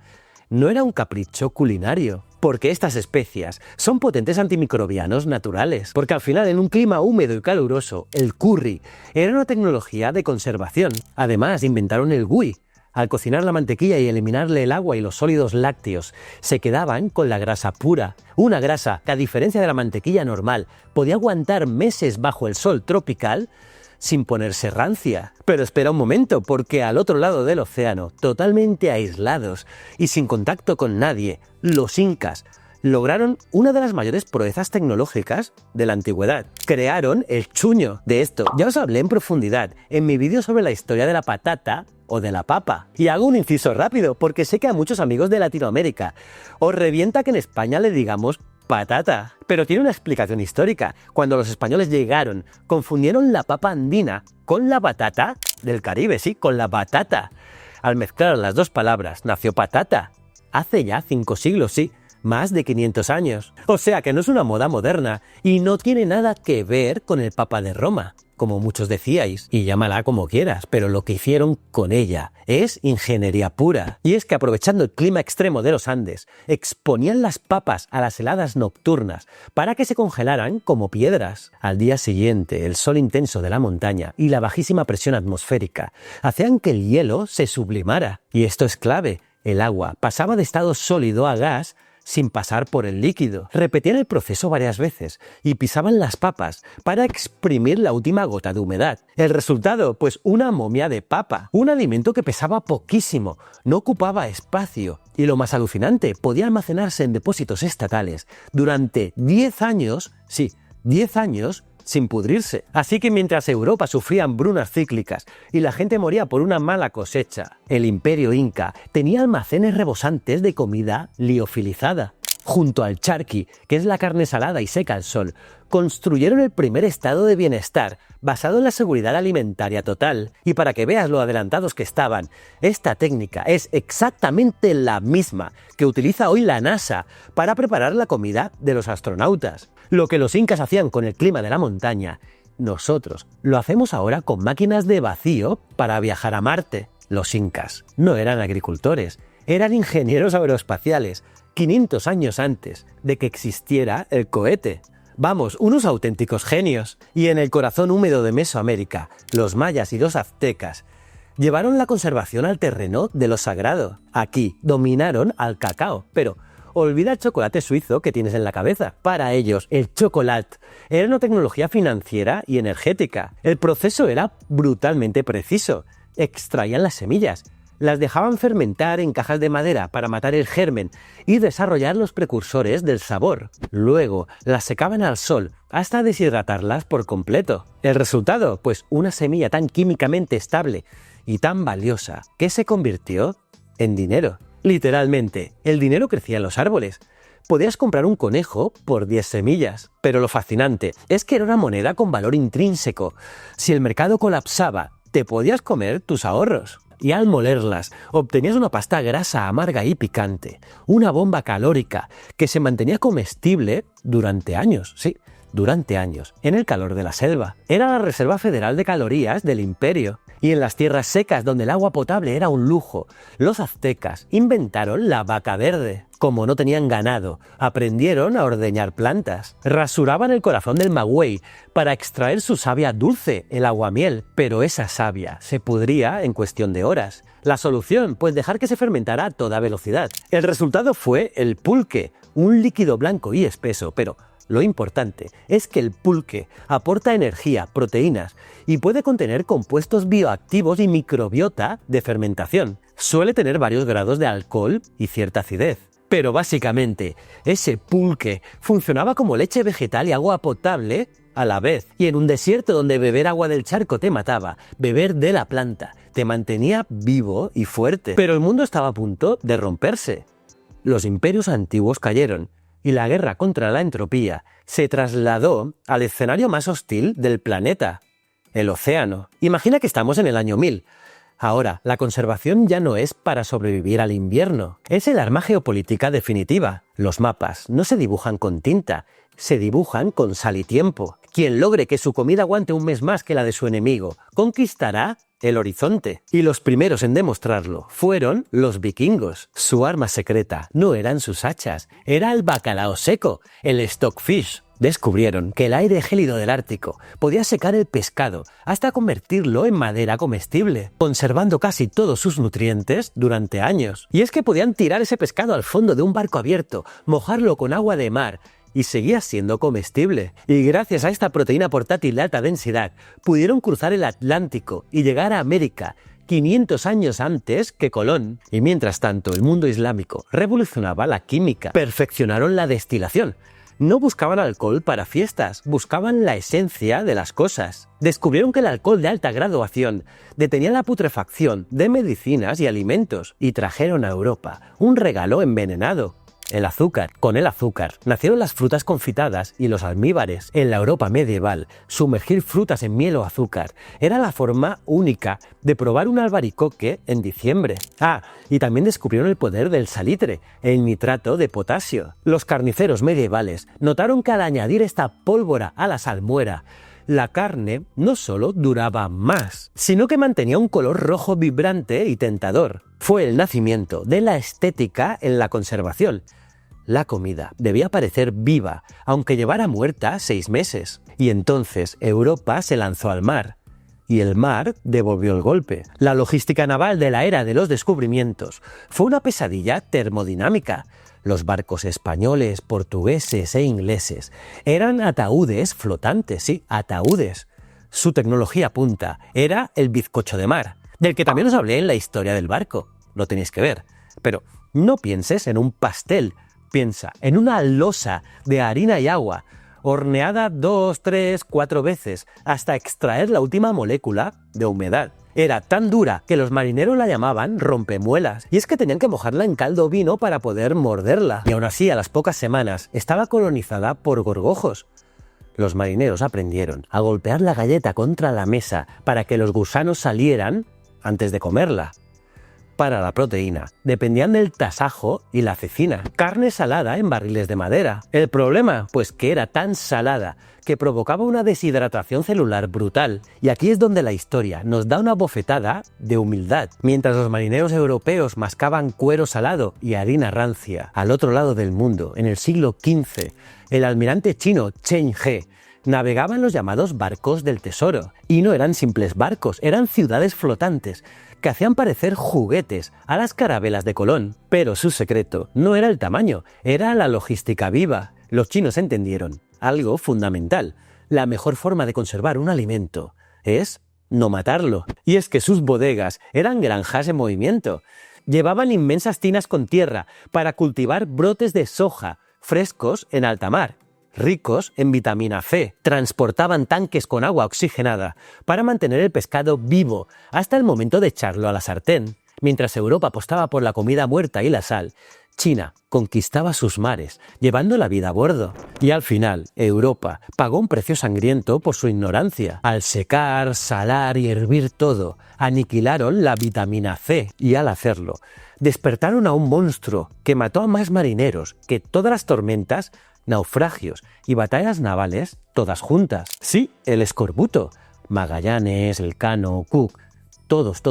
no era un capricho culinario. Porque estas especias son potentes antimicrobianos naturales. Porque al final, en un clima húmedo y caluroso, el curry era una tecnología de conservación. Además, inventaron el ghee. Al cocinar la mantequilla y eliminarle el agua y los sólidos lácteos, se quedaban con la grasa pura. Una grasa que, a diferencia de la mantequilla normal, podía aguantar meses bajo el sol tropical sin ponerse rancia. Pero espera un momento, porque al otro lado del océano, totalmente aislados y sin contacto con nadie, los incas lograron una de las mayores proezas tecnológicas de la antigüedad. Crearon el chuño. De esto ya os hablé en profundidad en mi vídeo sobre la historia de la patata o de la papa. Y hago un inciso rápido, porque sé que a muchos amigos de Latinoamérica os revienta que en España le digamos patata. Pero tiene una explicación histórica. Cuando los españoles llegaron, confundieron la papa andina con la batata del Caribe, sí, con la batata. Al mezclar las dos palabras, nació patata. Hace ya 5 siglos, sí, más de 500 años. O sea que no es una moda moderna y no tiene nada que ver con el Papa de Roma, como muchos decíais, y llámala como quieras, pero lo que hicieron con ella es ingeniería pura. Y es que aprovechando el clima extremo de los Andes, exponían las papas a las heladas nocturnas para que se congelaran como piedras. Al día siguiente, el sol intenso de la montaña y la bajísima presión atmosférica hacían que el hielo se sublimara. Y esto es clave, el agua pasaba de estado sólido a gas sin pasar por el líquido. Repetían el proceso varias veces y pisaban las papas para exprimir la última gota de humedad. ¿El resultado? Pues una momia de papa, un alimento que pesaba poquísimo, no ocupaba espacio y, lo más alucinante, podía almacenarse en depósitos estatales durante 10 años, sí, 10 años, sin pudrirse. Así que mientras Europa sufría hambrunas cíclicas y la gente moría por una mala cosecha, el imperio inca tenía almacenes rebosantes de comida liofilizada. Junto al charqui, que es la carne salada y seca al sol, construyeron el primer estado de bienestar basado en la seguridad alimentaria total. Y para que veas lo adelantados que estaban, esta técnica es exactamente la misma que utiliza hoy la NASA para preparar la comida de los astronautas. Lo que los incas hacían con el clima de la montaña, nosotros lo hacemos ahora con máquinas de vacío para viajar a Marte. Los incas no eran agricultores, eran ingenieros aeroespaciales, 500 años antes de que existiera el cohete. Vamos, unos auténticos genios. Y en el corazón húmedo de Mesoamérica, los mayas y los aztecas llevaron la conservación al terreno de lo sagrado. Aquí dominaron al cacao, pero olvida el chocolate suizo que tienes en la cabeza. Para ellos, el chocolate era una tecnología financiera y energética. El proceso era brutalmente preciso. Extraían las semillas, las dejaban fermentar en cajas de madera para matar el germen y desarrollar los precursores del sabor. Luego las secaban al sol hasta deshidratarlas por completo. ¿El resultado? Pues una semilla tan químicamente estable y tan valiosa que se convirtió en dinero. Literalmente, el dinero crecía en los árboles. Podías comprar un conejo por 10 semillas. Pero lo fascinante es que era una moneda con valor intrínseco. Si el mercado colapsaba, te podías comer tus ahorros. y al molerlas obtenías una pasta grasa, amarga y picante, una bomba calórica que se mantenía comestible durante años, sí, durante años, en el calor de la selva. Era la reserva federal de calorías del imperio. Y en las tierras secas, donde el agua potable era un lujo, los aztecas inventaron la vaca verde. Como no tenían ganado, aprendieron a ordeñar plantas. Rasuraban el corazón del maguey para extraer su savia dulce, el aguamiel, pero esa savia se pudría en cuestión de horas. La solución, pues dejar que se fermentara a toda velocidad. El resultado fue el pulque, un líquido blanco y espeso, pero lo importante es que el pulque aporta energía, proteínas y puede contener compuestos bioactivos y microbiota de fermentación. Suele tener varios grados de alcohol y cierta acidez. Pero básicamente, ese pulque funcionaba como leche vegetal y agua potable a la vez. Y en un desierto donde beber agua del charco te mataba, beber de la planta te mantenía vivo y fuerte. Pero el mundo estaba a punto de romperse. Los imperios antiguos cayeron y la guerra contra la entropía se trasladó al escenario más hostil del planeta, el océano. Imagina que estamos en el año 1000. Ahora, la conservación ya no es para sobrevivir al invierno, es el arma geopolítica definitiva. Los mapas no se dibujan con tinta, se dibujan con sal y tiempo. Quien logre que su comida aguante un mes más que la de su enemigo, conquistará el horizonte. Y los primeros en demostrarlo fueron los vikingos. Su arma secreta no eran sus hachas, era el bacalao seco, el stockfish. Descubrieron que el aire gélido del Ártico podía secar el pescado hasta convertirlo en madera comestible, conservando casi todos sus nutrientes durante años. Y es que podían tirar ese pescado al fondo de un barco abierto, mojarlo con agua de mar y seguía siendo comestible. Y gracias a esta proteína portátil de alta densidad, pudieron cruzar el Atlántico y llegar a América 500 años antes que Colón. Y mientras tanto, el mundo islámico revolucionaba la química, perfeccionaron la destilación. No buscaban alcohol para fiestas, buscaban la esencia de las cosas. Descubrieron que el alcohol de alta graduación detenía la putrefacción de medicinas y alimentos y trajeron a Europa un regalo envenenado: el azúcar. Con el azúcar nacieron las frutas confitadas y los almíbares. En la Europa medieval, sumergir frutas en miel o azúcar era la forma única de probar un albaricoque en diciembre. Y también descubrieron el poder del salitre, el nitrato de potasio. Los carniceros medievales notaron que al añadir esta pólvora a la salmuera, la carne no solo duraba más, sino que mantenía un color rojo vibrante y tentador. Fue el nacimiento de la estética en la conservación. La comida debía parecer viva, aunque llevara muerta 6 meses. Y entonces Europa se lanzó al mar. Y el mar devolvió el golpe. La logística naval de la era de los descubrimientos fue una pesadilla termodinámica. Los barcos españoles, portugueses e ingleses eran ataúdes flotantes, sí, ataúdes. Su tecnología punta era el bizcocho de mar, del que también os hablé en la historia del barco. Lo tenéis que ver. Pero no pienses en un pastel, piensa en una losa de harina y agua, horneada 2, 3, 4 veces, hasta extraer la última molécula de humedad. Era tan dura que los marineros la llamaban rompemuelas, y es que tenían que mojarla en caldo vino para poder morderla. Y aún así, a las pocas semanas, estaba colonizada por gorgojos. Los marineros aprendieron a golpear la galleta contra la mesa para que los gusanos salieran antes de comerla. Para la proteína, dependían del tasajo y la cecina, carne salada en barriles de madera. El problema, pues que era tan salada que provocaba una deshidratación celular brutal. Y aquí es donde la historia nos da una bofetada de humildad. Mientras los marineros europeos mascaban cuero salado y harina rancia, al otro lado del mundo, en el siglo XV, el almirante chino Chen He navegaba en los llamados barcos del tesoro. Y no eran simples barcos, eran ciudades flotantes que hacían parecer juguetes a las carabelas de Colón. Pero su secreto no era el tamaño, era la logística viva. Los chinos entendieron algo fundamental: la mejor forma de conservar un alimento es no matarlo. Y es que sus bodegas eran granjas en movimiento. Llevaban inmensas tinas con tierra para cultivar brotes de soja frescos en alta mar, ricos en vitamina C. Transportaban tanques con agua oxigenada para mantener el pescado vivo hasta el momento de echarlo a la sartén. Mientras Europa apostaba por la comida muerta y la sal, China conquistaba sus mares, llevando la vida a bordo. Y al final, Europa pagó un precio sangriento por su ignorancia. Al secar, salar y hervir todo, aniquilaron la vitamina C y al hacerlo, despertaron a un monstruo que mató a más marineros que todas las tormentas, naufragios y batallas navales todas juntas. Sí, el escorbuto. Magallanes, Elcano, Cook, todos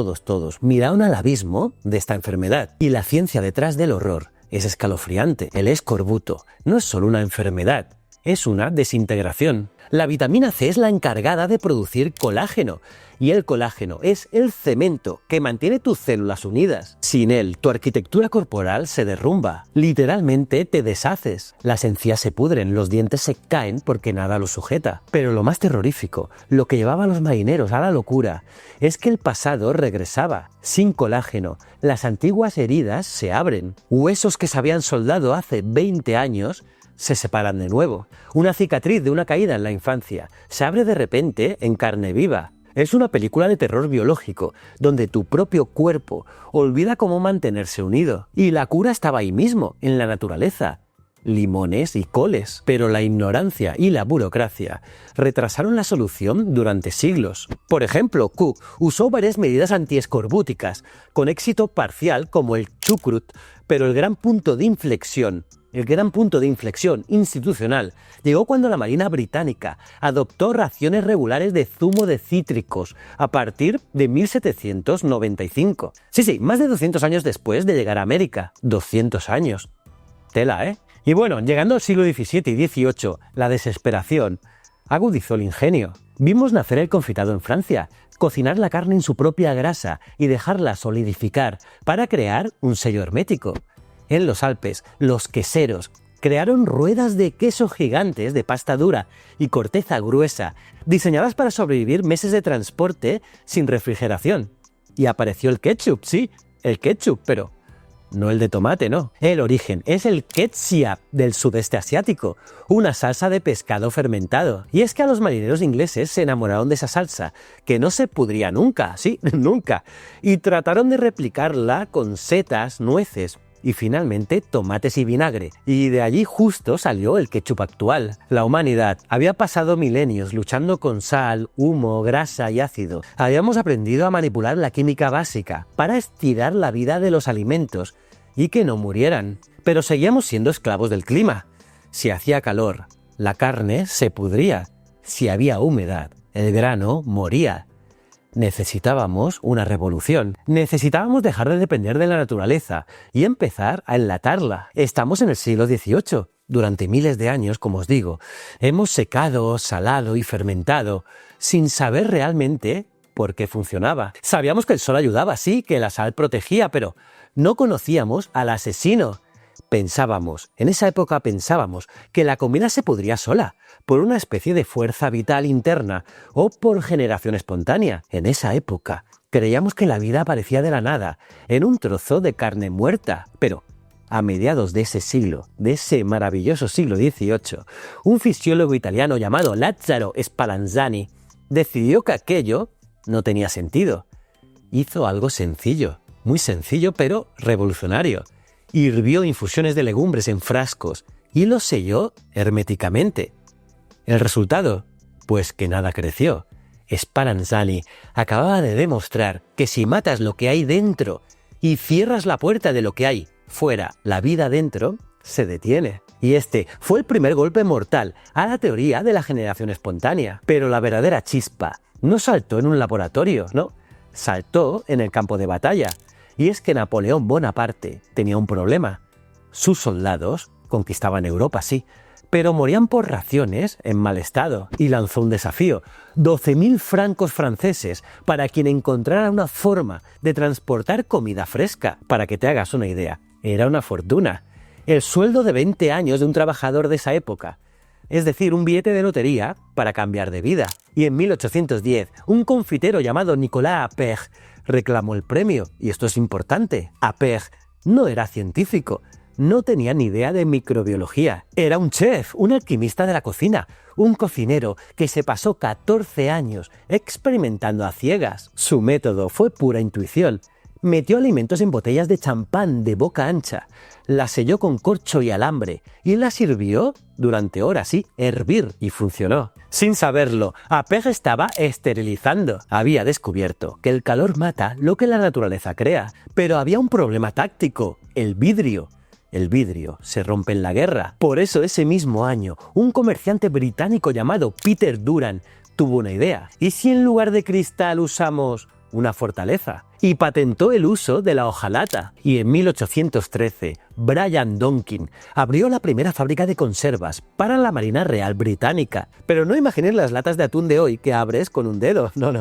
miraron al abismo de esta enfermedad. Y la ciencia detrás del horror es escalofriante. El escorbuto no es solo una enfermedad, es una desintegración. La vitamina C es la encargada de producir colágeno, y el colágeno es el cemento que mantiene tus células unidas. Sin él, tu arquitectura corporal se derrumba. Literalmente te deshaces. Las encías se pudren, los dientes se caen porque nada los sujeta. Pero lo más terrorífico, lo que llevaba a los marineros a la locura, es que el pasado regresaba. Sin colágeno, las antiguas heridas se abren. Huesos que se habían soldado hace 20 años se separan de nuevo. Una cicatriz de una caída en la infancia se abre de repente en carne viva. Es una película de terror biológico, donde tu propio cuerpo olvida cómo mantenerse unido. Y la cura estaba ahí mismo, en la naturaleza. Limones y coles. Pero la ignorancia y la burocracia retrasaron la solución durante siglos. Por ejemplo, Cook usó varias medidas antiescorbúticas, con éxito parcial como el chucrut, pero el gran punto de inflexión institucional llegó cuando la Marina británica adoptó raciones regulares de zumo de cítricos a partir de 1795. Sí, más de 200 años después de llegar a América. 200 años. Tela, ¿eh? Y bueno, llegando al siglo XVII y XVIII, la desesperación agudizó el ingenio. Vimos nacer el confitado en Francia, cocinar la carne en su propia grasa y dejarla solidificar para crear un sello hermético. En los Alpes, los queseros crearon ruedas de queso gigantes de pasta dura y corteza gruesa, diseñadas para sobrevivir meses de transporte sin refrigeración. Y apareció el ketchup, sí, el ketchup, pero no el de tomate, no. El origen es el ketchup del sudeste asiático, una salsa de pescado fermentado. Y es que a los marineros ingleses se enamoraron de esa salsa, que no se pudría nunca, sí, nunca. Y trataron de replicarla con setas, nueces y finalmente tomates y vinagre. Y de allí justo salió el ketchup actual. La humanidad había pasado milenios luchando con sal, humo, grasa y ácido. Habíamos aprendido a manipular la química básica para estirar la vida de los alimentos y que no murieran. Pero seguíamos siendo esclavos del clima. Si hacía calor, la carne se pudría. Si había humedad, el grano moría. Necesitábamos una revolución. Necesitábamos dejar de depender de la naturaleza y empezar a enlatarla. Estamos en el siglo XVIII. Durante miles de años, como os digo, hemos secado, salado y fermentado sin saber realmente por qué funcionaba. Sabíamos que el sol ayudaba, sí, que la sal protegía, pero no conocíamos al asesino. En esa época pensábamos que la comida se pudría sola, por una especie de fuerza vital interna o por generación espontánea. En esa época creíamos que la vida aparecía de la nada, en un trozo de carne muerta. Pero a mediados de ese siglo, de ese maravilloso siglo XVIII, un fisiólogo italiano llamado Lazzaro Spallanzani decidió que aquello no tenía sentido. Hizo algo sencillo, muy sencillo pero revolucionario. Hirvió infusiones de legumbres en frascos y los selló herméticamente. ¿El resultado? Pues que nada creció. Spallanzani acababa de demostrar que si matas lo que hay dentro y cierras la puerta de lo que hay fuera, la vida dentro se detiene. Y este fue el primer golpe mortal a la teoría de la generación espontánea. Pero la verdadera chispa no saltó en un laboratorio, no, saltó en el campo de batalla. Y es que Napoleón Bonaparte tenía un problema. Sus soldados conquistaban Europa, sí, pero morían por raciones en mal estado. Y lanzó un desafío: 12.000 francos franceses para quien encontrara una forma de transportar comida fresca. Para que te hagas una idea, era una fortuna. El sueldo de 20 años de un trabajador de esa época. Es decir, un billete de lotería para cambiar de vida. Y en 1810, un confitero llamado Nicolas Appert reclamó el premio. Y esto es importante. Appert no era científico, no tenía ni idea de microbiología. Era un chef, un alquimista de la cocina, un cocinero que se pasó 14 años experimentando a ciegas. Su método fue pura intuición, Metió alimentos en botellas de champán de boca ancha, las selló con corcho y alambre y las sirvió durante horas, sí, hervir, y funcionó. Sin saberlo, Apeg estaba esterilizando. Había descubierto que el calor mata lo que la naturaleza crea, pero había un problema táctico: el vidrio. El vidrio se rompe en la guerra. Por eso ese mismo año, un comerciante británico llamado Peter Duran tuvo una idea. ¿Y si en lugar de cristal usamos una fortaleza? Y patentó el uso de la hojalata. Y en 1813, Brian Donkin abrió la primera fábrica de conservas para la Marina Real Británica. Pero no imagines las latas de atún de hoy que abres con un dedo. No.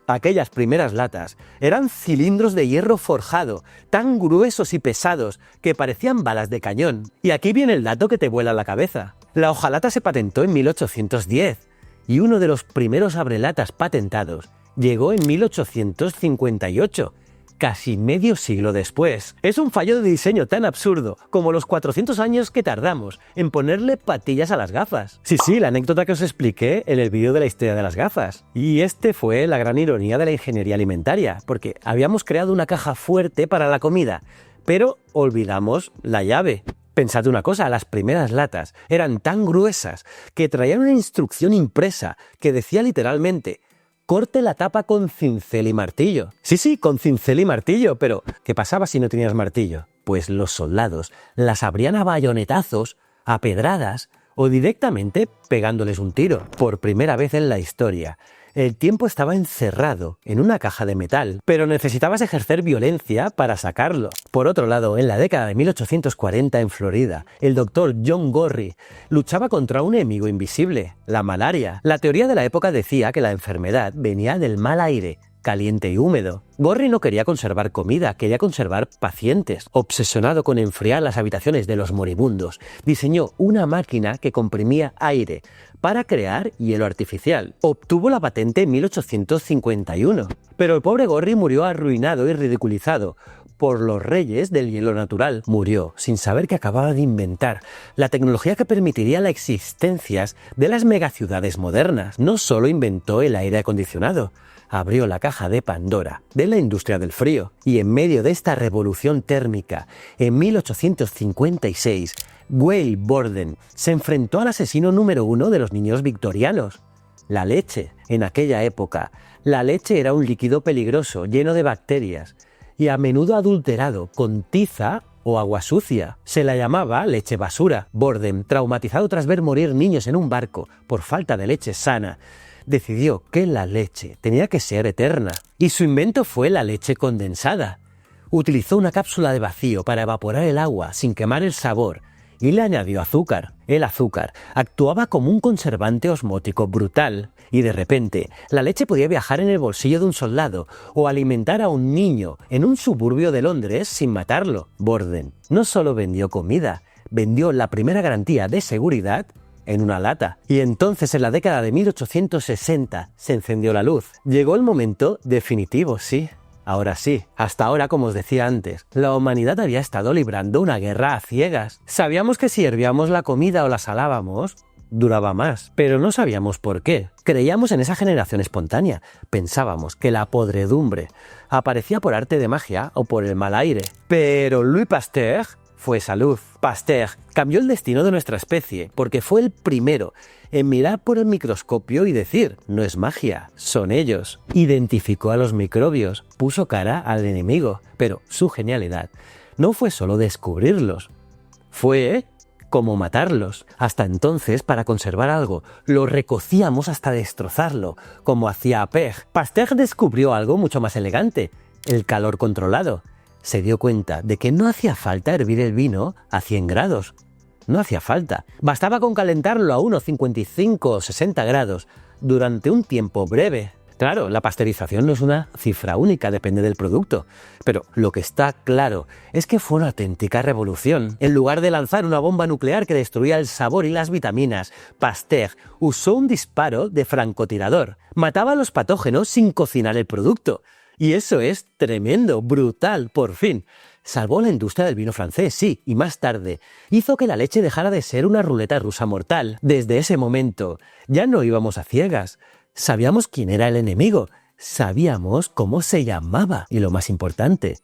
Aquellas primeras latas eran cilindros de hierro forjado, tan gruesos y pesados que parecían balas de cañón. Y aquí viene el dato que te vuela la cabeza. La hojalata se patentó en 1810 y uno de los primeros abrelatas patentados llegó en 1858, casi medio siglo después. Es un fallo de diseño tan absurdo como los 400 años que tardamos en ponerle patillas a las gafas. Sí, la anécdota que os expliqué en el vídeo de la historia de las gafas. Y fue la gran ironía de la ingeniería alimentaria, porque habíamos creado una caja fuerte para la comida, pero olvidamos la llave. Pensad una cosa, las primeras latas eran tan gruesas que traían una instrucción impresa que decía literalmente: corte la tapa con cincel y martillo. Sí, con cincel y martillo, pero ¿qué pasaba si no tenías martillo? Pues los soldados las abrían a bayonetazos, a pedradas o directamente pegándoles un tiro. Por primera vez en la historia, el tiempo estaba encerrado en una caja de metal, pero necesitabas ejercer violencia para sacarlo. Por otro lado, en la década de 1840 en Florida, el doctor John Gorrie luchaba contra un enemigo invisible, la malaria. La teoría de la época decía que la enfermedad venía del mal aire, caliente y húmedo. Gorrie no quería conservar comida, quería conservar pacientes. Obsesionado con enfriar las habitaciones de los moribundos, diseñó una máquina que comprimía aire para crear hielo artificial. Obtuvo la patente en 1851, pero el pobre Gorrie murió arruinado y ridiculizado por los reyes del hielo natural. Murió sin saber que acababa de inventar la tecnología que permitiría la existencia de las megaciudades modernas. No solo inventó el aire acondicionado, abrió la caja de Pandora de la industria del frío. Y en medio de esta revolución térmica, en 1856, Wade Borden se enfrentó al asesino número 1 de los niños victorianos: la leche. En aquella época, la leche era un líquido peligroso, lleno de bacterias y a menudo adulterado con tiza o agua sucia. Se la llamaba leche basura. Borden, traumatizado tras ver morir niños en un barco por falta de leche sana, decidió que la leche tenía que ser eterna. Y su invento fue la leche condensada. Utilizó una cápsula de vacío para evaporar el agua sin quemar el sabor y le añadió azúcar. El azúcar actuaba como un conservante osmótico brutal y de repente la leche podía viajar en el bolsillo de un soldado o alimentar a un niño en un suburbio de Londres sin matarlo. Borden no solo vendió comida, vendió la primera garantía de seguridad en una lata. Y entonces, en la década de 1860, se encendió la luz. Llegó el momento definitivo, sí. Ahora sí, hasta ahora, como os decía antes, la humanidad había estado librando una guerra a ciegas. Sabíamos que si hervíamos la comida o la salábamos, duraba más, pero no sabíamos por qué. Creíamos en esa generación espontánea. Pensábamos que la podredumbre aparecía por arte de magia o por el mal aire. Pero Louis Pasteur fue salud. Pasteur cambió el destino de nuestra especie porque fue el primero en mirar por el microscopio y decir: no es magia, son ellos. Identificó a los microbios, puso cara al enemigo, pero su genialidad no fue solo descubrirlos, fue cómo matarlos. Hasta entonces, para conservar algo, lo recocíamos hasta destrozarlo, como hacía Apeg. Pasteur descubrió algo mucho más elegante: el calor controlado. Se dio cuenta de que no hacía falta hervir el vino a 100 grados. No hacía falta. Bastaba con calentarlo a unos 55 o 60 grados durante un tiempo breve. Claro, la pasteurización no es una cifra única, depende del producto. Pero lo que está claro es que fue una auténtica revolución. En lugar de lanzar una bomba nuclear que destruía el sabor y las vitaminas, Pasteur usó un disparo de francotirador. Mataba a los patógenos sin cocinar el producto. Y eso es tremendo, brutal, por fin. Salvó la industria del vino francés, sí, y más tarde hizo que la leche dejara de ser una ruleta rusa mortal. Desde ese momento ya no íbamos a ciegas. Sabíamos quién era el enemigo, sabíamos cómo se llamaba y lo más importante,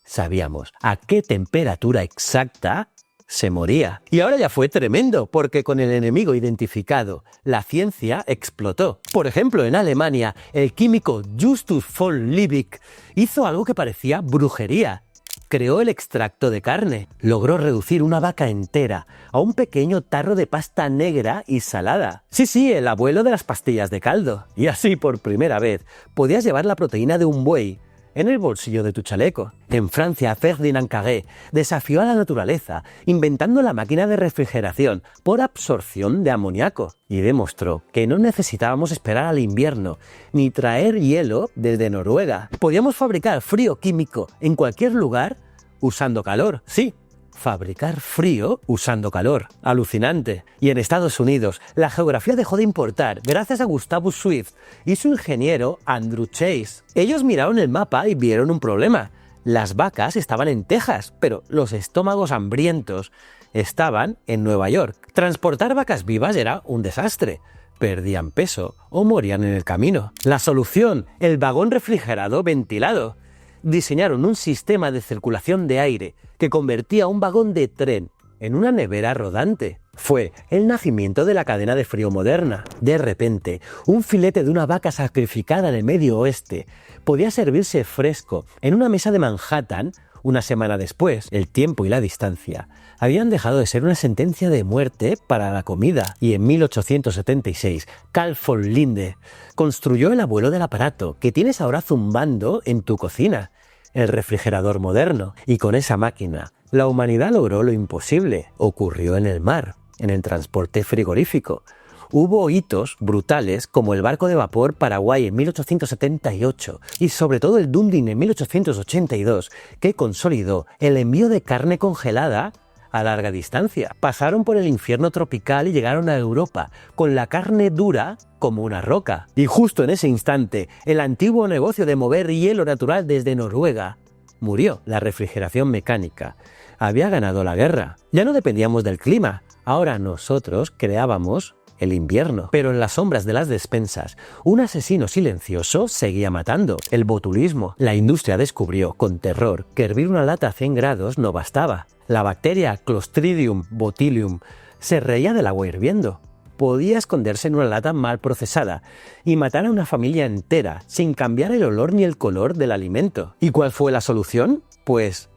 sabíamos a qué temperatura exacta se moría. Y ahora ya fue tremendo, porque con el enemigo identificado, la ciencia explotó. Por ejemplo, en Alemania, el químico Justus von Liebig hizo algo que parecía brujería. Creó el extracto de carne. Logró reducir una vaca entera a un pequeño tarro de pasta negra y salada. Sí, el abuelo de las pastillas de caldo. Y así, por primera vez, podías llevar la proteína de un buey en el bolsillo de tu chaleco. En Francia, Ferdinand Carré desafió a la naturaleza inventando la máquina de refrigeración por absorción de amoníaco y demostró que no necesitábamos esperar al invierno ni traer hielo desde Noruega. Podíamos fabricar frío químico en cualquier lugar usando calor. Sí, fabricar frío usando calor. Alucinante. Y en Estados Unidos, la geografía dejó de importar gracias a Gustavus Swift y su ingeniero Andrew Chase. Ellos miraron el mapa y vieron un problema. Las vacas estaban en Texas, pero los estómagos hambrientos estaban en Nueva York. Transportar vacas vivas era un desastre. Perdían peso o morían en el camino. La solución, el vagón refrigerado ventilado. Diseñaron un sistema de circulación de aire que convertía un vagón de tren en una nevera rodante. Fue el nacimiento de la cadena de frío moderna. De repente, un filete de una vaca sacrificada en el Medio Oeste podía servirse fresco en una mesa de Manhattan. Una semana después, el tiempo y la distancia habían dejado de ser una sentencia de muerte para la comida. Y en 1876, Carl von Linde construyó el abuelo del aparato que tienes ahora zumbando en tu cocina, el refrigerador moderno. Y con esa máquina, la humanidad logró lo imposible. Ocurrió en el mar, en el transporte frigorífico. Hubo hitos brutales como el barco de vapor Paraguay en 1878 y sobre todo el Dundee en 1882, que consolidó el envío de carne congelada a larga distancia. Pasaron por el infierno tropical y llegaron a Europa con la carne dura como una roca. Y justo en ese instante, el antiguo negocio de mover hielo natural desde Noruega murió. La refrigeración mecánica había ganado la guerra. Ya no dependíamos del clima. Ahora nosotros creábamos el invierno. Pero en las sombras de las despensas, un asesino silencioso seguía matando. El botulismo. La industria descubrió con terror que hervir una lata a 100 grados no bastaba. La bacteria Clostridium botulinum se reía del agua hirviendo. Podía esconderse en una lata mal procesada y matar a una familia entera sin cambiar el olor ni el color del alimento. ¿Y cuál fue la solución? Pues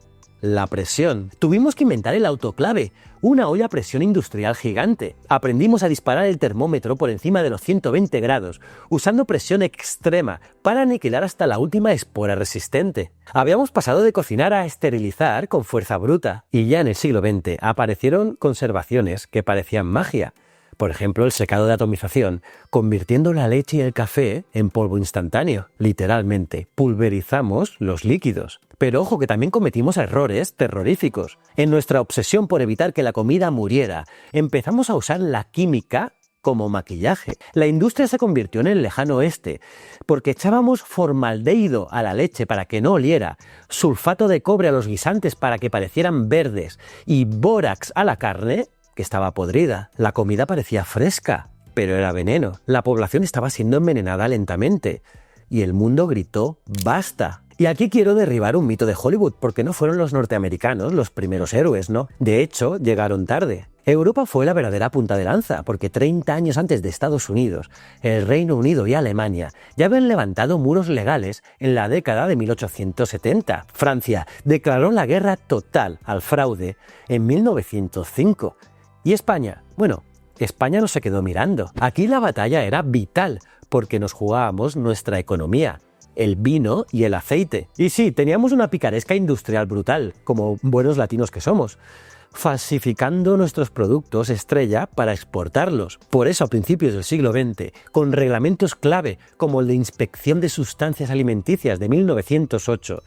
la presión. Tuvimos que inventar el autoclave, una olla a presión industrial gigante. Aprendimos a disparar el termómetro por encima de los 120 grados, usando presión extrema para aniquilar hasta la última espora resistente. Habíamos pasado de cocinar a esterilizar con fuerza bruta. Y ya en el siglo XX aparecieron conservaciones que parecían magia. Por ejemplo, el secado de atomización, convirtiendo la leche y el café en polvo instantáneo. Literalmente, pulverizamos los líquidos. Pero ojo que también cometimos errores terroríficos. En nuestra obsesión por evitar que la comida muriera, empezamos a usar la química como maquillaje. La industria se convirtió en el lejano oeste, porque echábamos formaldehído a la leche para que no oliera, sulfato de cobre a los guisantes para que parecieran verdes y bórax a la carne que estaba podrida. La comida parecía fresca, pero era veneno. La población estaba siendo envenenada lentamente. Y el mundo gritó ¡basta! Y aquí quiero derribar un mito de Hollywood, porque no fueron los norteamericanos los primeros héroes, ¿no? De hecho, llegaron tarde. Europa fue la verdadera punta de lanza, porque 30 años antes de Estados Unidos, el Reino Unido y Alemania ya habían levantado muros legales en la década de 1870. Francia declaró la guerra total al fraude en 1905. ¿Y España? Bueno, España no se quedó mirando. Aquí la batalla era vital, porque nos jugábamos nuestra economía, el vino y el aceite. Y sí, teníamos una picaresca industrial brutal, como buenos latinos que somos, falsificando nuestros productos estrella para exportarlos. Por eso, a principios del siglo XX, con reglamentos clave como el de Inspección de Sustancias Alimenticias de 1908,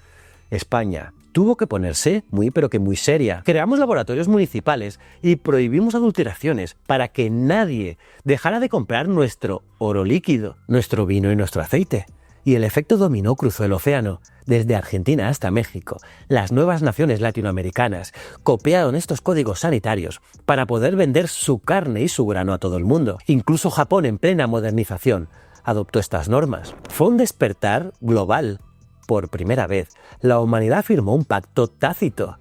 España tuvo que ponerse muy pero que muy seria. Creamos laboratorios municipales y prohibimos adulteraciones para que nadie dejara de comprar nuestro oro líquido, nuestro vino y nuestro aceite. Y el efecto dominó cruzó el océano. Desde Argentina hasta México, las nuevas naciones latinoamericanas copiaron estos códigos sanitarios para poder vender su carne y su grano a todo el mundo. Incluso Japón, en plena modernización, adoptó estas normas. Fue un despertar global. Por primera vez, la humanidad firmó un pacto tácito.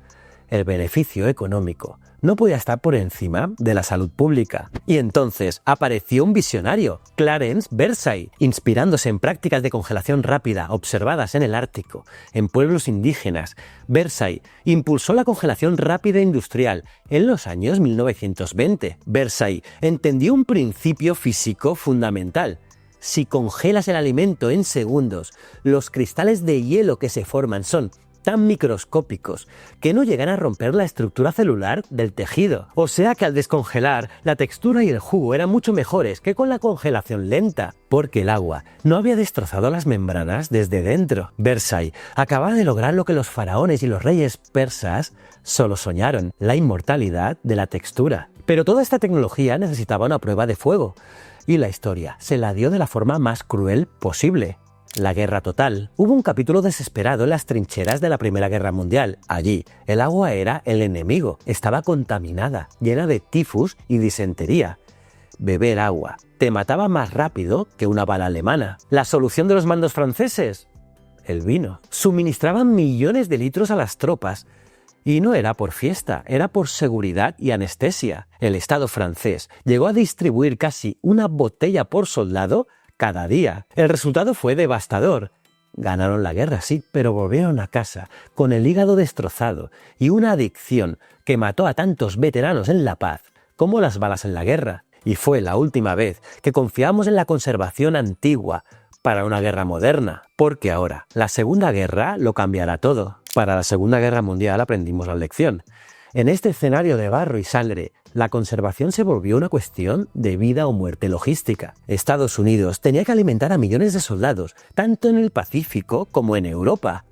El beneficio económico no podía estar por encima de la salud pública. Y entonces apareció un visionario, Clarence Bersay, inspirándose en prácticas de congelación rápida observadas en el Ártico, en pueblos indígenas. Bersay impulsó la congelación rápida industrial en los años 1920. Bersay entendió un principio físico fundamental. Si congelas el alimento en segundos, los cristales de hielo que se forman son tan microscópicos que no llegan a romper la estructura celular del tejido. O sea que al descongelar, la textura y el jugo eran mucho mejores que con la congelación lenta, porque el agua no había destrozado las membranas desde dentro. Bersay acababa de lograr lo que los faraones y los reyes persas solo soñaron, la inmortalidad de la textura. Pero toda esta tecnología necesitaba una prueba de fuego, y la historia se la dio de la forma más cruel posible. La guerra total. Hubo un capítulo desesperado en las trincheras de la Primera Guerra Mundial. Allí, el agua era el enemigo. Estaba contaminada, llena de tifus y disentería. Beber agua te mataba más rápido que una bala alemana. ¿La solución de los mandos franceses? El vino. Suministraban millones de litros a las tropas. Y no era por fiesta, era por seguridad y anestesia. El Estado francés llegó a distribuir casi una botella por soldado cada día. El resultado fue devastador. Ganaron la guerra, sí, pero volvieron a casa con el hígado destrozado y una adicción que mató a tantos veteranos en la paz como las balas en la guerra. Y fue la última vez que confiamos en la conservación antigua para una guerra moderna, porque ahora la Segunda Guerra lo cambiará todo. Para la Segunda Guerra Mundial aprendimos la lección. En este escenario de barro y sangre, la conservación se volvió una cuestión de vida o muerte logística. Estados Unidos tenía que alimentar a millones de soldados, tanto en el Pacífico como en Europa.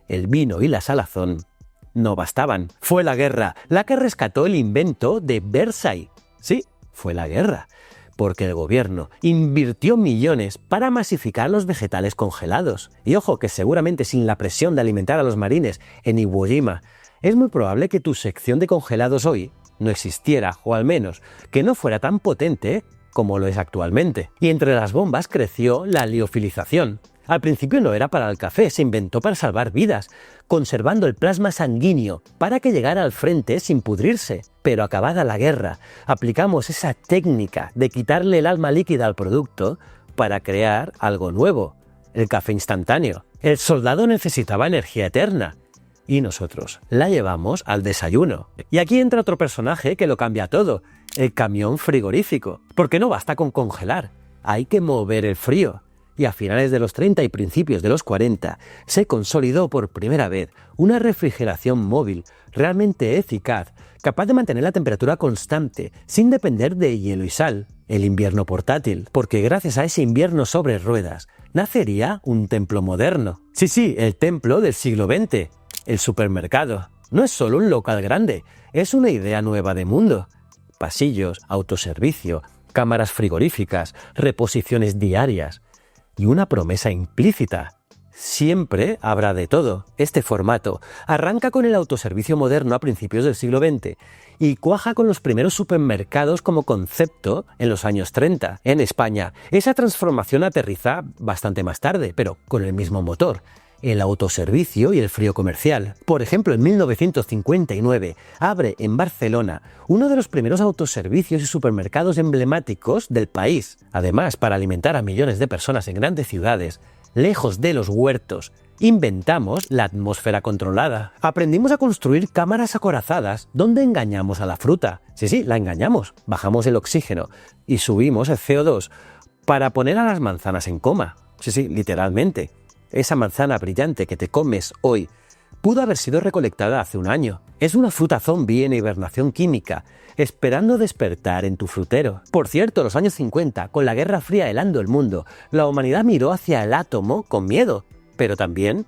El vino y la salazón no bastaban. Fue la guerra la que rescató el invento de Bersay. Sí, fue la guerra, porque el gobierno invirtió millones para masificar los vegetales congelados. Y ojo, que seguramente sin la presión de alimentar a los marines en Iwo Jima, es muy probable que tu sección de congelados hoy no existiera, o al menos que no fuera tan potente como lo es actualmente. Y entre las bombas creció la liofilización. Al principio no era para el café, se inventó para salvar vidas, conservando el plasma sanguíneo para que llegara al frente sin pudrirse. Pero acabada la guerra, aplicamos esa técnica de quitarle el alma líquida al producto para crear algo nuevo, el café instantáneo. El soldado necesitaba energía eterna, y nosotros la llevamos al desayuno. Y aquí entra otro personaje que lo cambia todo, el camión frigorífico. Porque no basta con congelar, hay que mover el frío. Y a finales de los 30 y principios de los 40 se consolidó por primera vez una refrigeración móvil realmente eficaz, capaz de mantener la temperatura constante sin depender de hielo y sal. El invierno portátil, porque gracias a ese invierno sobre ruedas nacería un templo moderno. Sí, el templo del siglo XX. El supermercado no es solo un local grande, es una idea nueva de mundo. Pasillos, autoservicio, cámaras frigoríficas, reposiciones diarias y una promesa implícita. Siempre habrá de todo. Este formato arranca con el autoservicio moderno a principios del siglo XX y cuaja con los primeros supermercados como concepto en los años 30. En España, esa transformación aterriza bastante más tarde, pero con el mismo motor: el autoservicio y el frío comercial. Por ejemplo, en 1959 abre en Barcelona uno de los primeros autoservicios y supermercados emblemáticos del país. Además, para alimentar a millones de personas en grandes ciudades, lejos de los huertos, inventamos la atmósfera controlada. Aprendimos a construir cámaras acorazadas donde engañamos a la fruta. Sí, la engañamos. Bajamos el oxígeno y subimos el CO2 para poner a las manzanas en coma. Sí, literalmente. Esa manzana brillante que te comes hoy pudo haber sido recolectada hace un año. Es una fruta zombie en hibernación química, esperando despertar en tu frutero. Por cierto, en los años 50, con la Guerra Fría helando el mundo, la humanidad miró hacia el átomo con miedo, pero también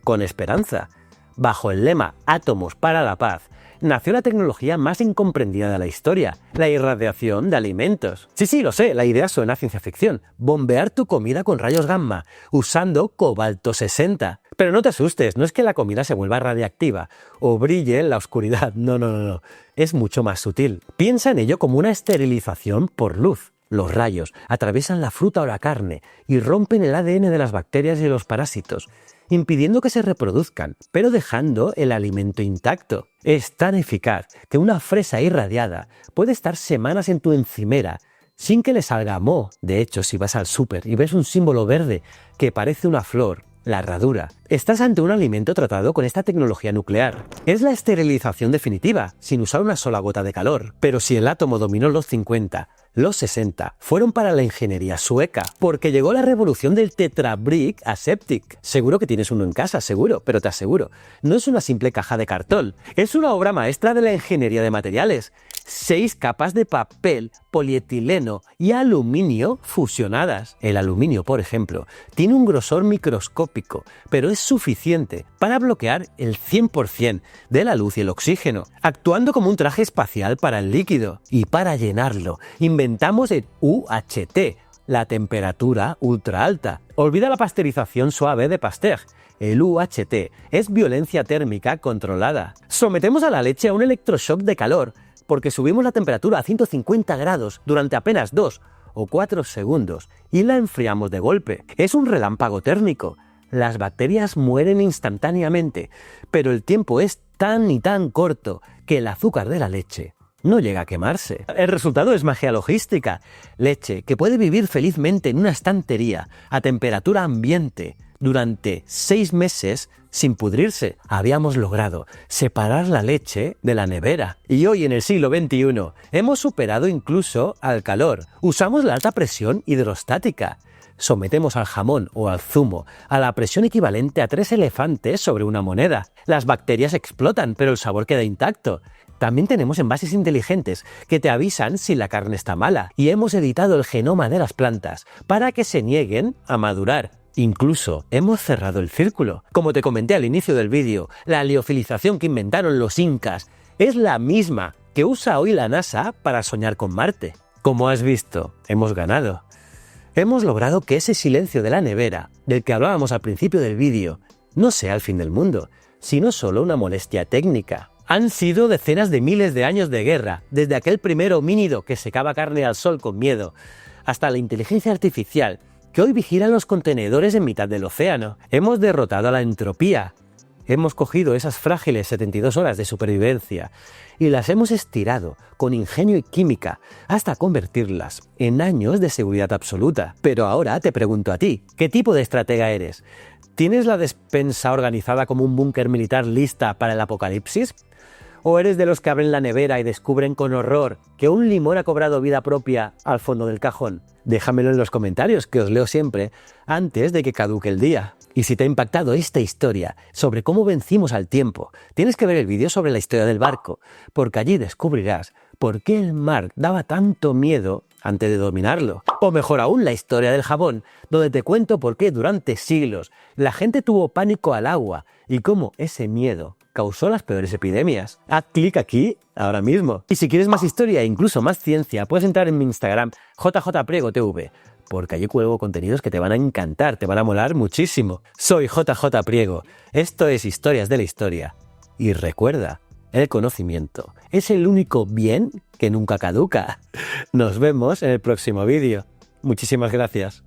con esperanza. Bajo el lema Átomos para la Paz, nació la tecnología más incomprendida de la historia, la irradiación de alimentos. Sí, lo sé, la idea suena a ciencia ficción. Bombear tu comida con rayos gamma, usando cobalto 60. Pero no te asustes, no es que la comida se vuelva radiactiva o brille en la oscuridad, no. Es mucho más sutil. Piensa en ello como una esterilización por luz. Los rayos atraviesan la fruta o la carne y rompen el ADN de las bacterias y los parásitos, impidiendo que se reproduzcan, pero dejando el alimento intacto. Es tan eficaz que una fresa irradiada puede estar semanas en tu encimera sin que le salga moho. De hecho, si vas al súper y ves un símbolo verde que parece una flor, la herradura, estás ante un alimento tratado con esta tecnología nuclear. Es la esterilización definitiva, sin usar una sola gota de calor. Pero si el átomo dominó los 50, los 60 fueron para la ingeniería sueca, porque llegó la revolución del Tetrabrick Aseptic. Seguro que tienes uno en casa, seguro, pero te aseguro, no es una simple caja de cartón, es una obra maestra de la ingeniería de materiales. 6 capas de papel, polietileno y aluminio fusionadas. El aluminio, por ejemplo, tiene un grosor microscópico, pero es suficiente para bloquear el 100% de la luz y el oxígeno, actuando como un traje espacial para el líquido. Y para llenarlo, inventamos el UHT, la temperatura ultra alta. Olvida la pasteurización suave de Pasteur. El UHT es violencia térmica controlada. Sometemos a la leche a un electroshock de calor, porque subimos la temperatura a 150 grados durante apenas 2 o 4 segundos y la enfriamos de golpe. Es un relámpago térmico. Las bacterias mueren instantáneamente, pero el tiempo es tan y tan corto que el azúcar de la leche no llega a quemarse. El resultado es magia logística. Leche que puede vivir felizmente en una estantería a temperatura ambiente durante 6 meses sin pudrirse. Habíamos logrado separar la leche de la nevera. Y hoy, en el siglo XXI, hemos superado incluso al calor. Usamos la alta presión hidrostática. Sometemos al jamón o al zumo a la presión equivalente a 3 elefantes sobre una moneda. Las bacterias explotan, pero el sabor queda intacto. También tenemos envases inteligentes que te avisan si la carne está mala. Y hemos editado el genoma de las plantas para que se nieguen a madurar. Incluso hemos cerrado el círculo. Como te comenté al inicio del vídeo, la liofilización que inventaron los incas es la misma que usa hoy la NASA para soñar con Marte. Como has visto, hemos ganado. Hemos logrado que ese silencio de la nevera, del que hablábamos al principio del vídeo, no sea el fin del mundo, sino solo una molestia técnica. Han sido decenas de miles de años de guerra, desde aquel primer homínido que secaba carne al sol con miedo, hasta la inteligencia artificial que hoy vigila los contenedores en mitad del océano. Hemos derrotado a la entropía. Hemos cogido esas frágiles 72 horas de supervivencia y las hemos estirado con ingenio y química hasta convertirlas en años de seguridad absoluta. Pero ahora te pregunto a ti, ¿qué tipo de estratega eres? ¿Tienes la despensa organizada como un búnker militar lista para el apocalipsis? ¿O eres de los que abren la nevera y descubren con horror que un limón ha cobrado vida propia al fondo del cajón? Déjamelo en los comentarios, que os leo siempre antes de que caduque el día. Y si te ha impactado esta historia sobre cómo vencimos al tiempo, tienes que ver el vídeo sobre la historia del barco, porque allí descubrirás por qué el mar daba tanto miedo antes de dominarlo. O mejor aún, la historia del jabón, donde te cuento por qué durante siglos la gente tuvo pánico al agua y cómo ese miedo causó las peores epidemias. Haz clic aquí ahora mismo. Y si quieres más historia e incluso más ciencia, puedes entrar en mi Instagram, JJPriegoTV, porque allí cuelgo contenidos que te van a encantar, te van a molar muchísimo. Soy JJ Priego, esto es Historias de la Historia. Y recuerda, el conocimiento es el único bien que nunca caduca. Nos vemos en el próximo vídeo. Muchísimas gracias.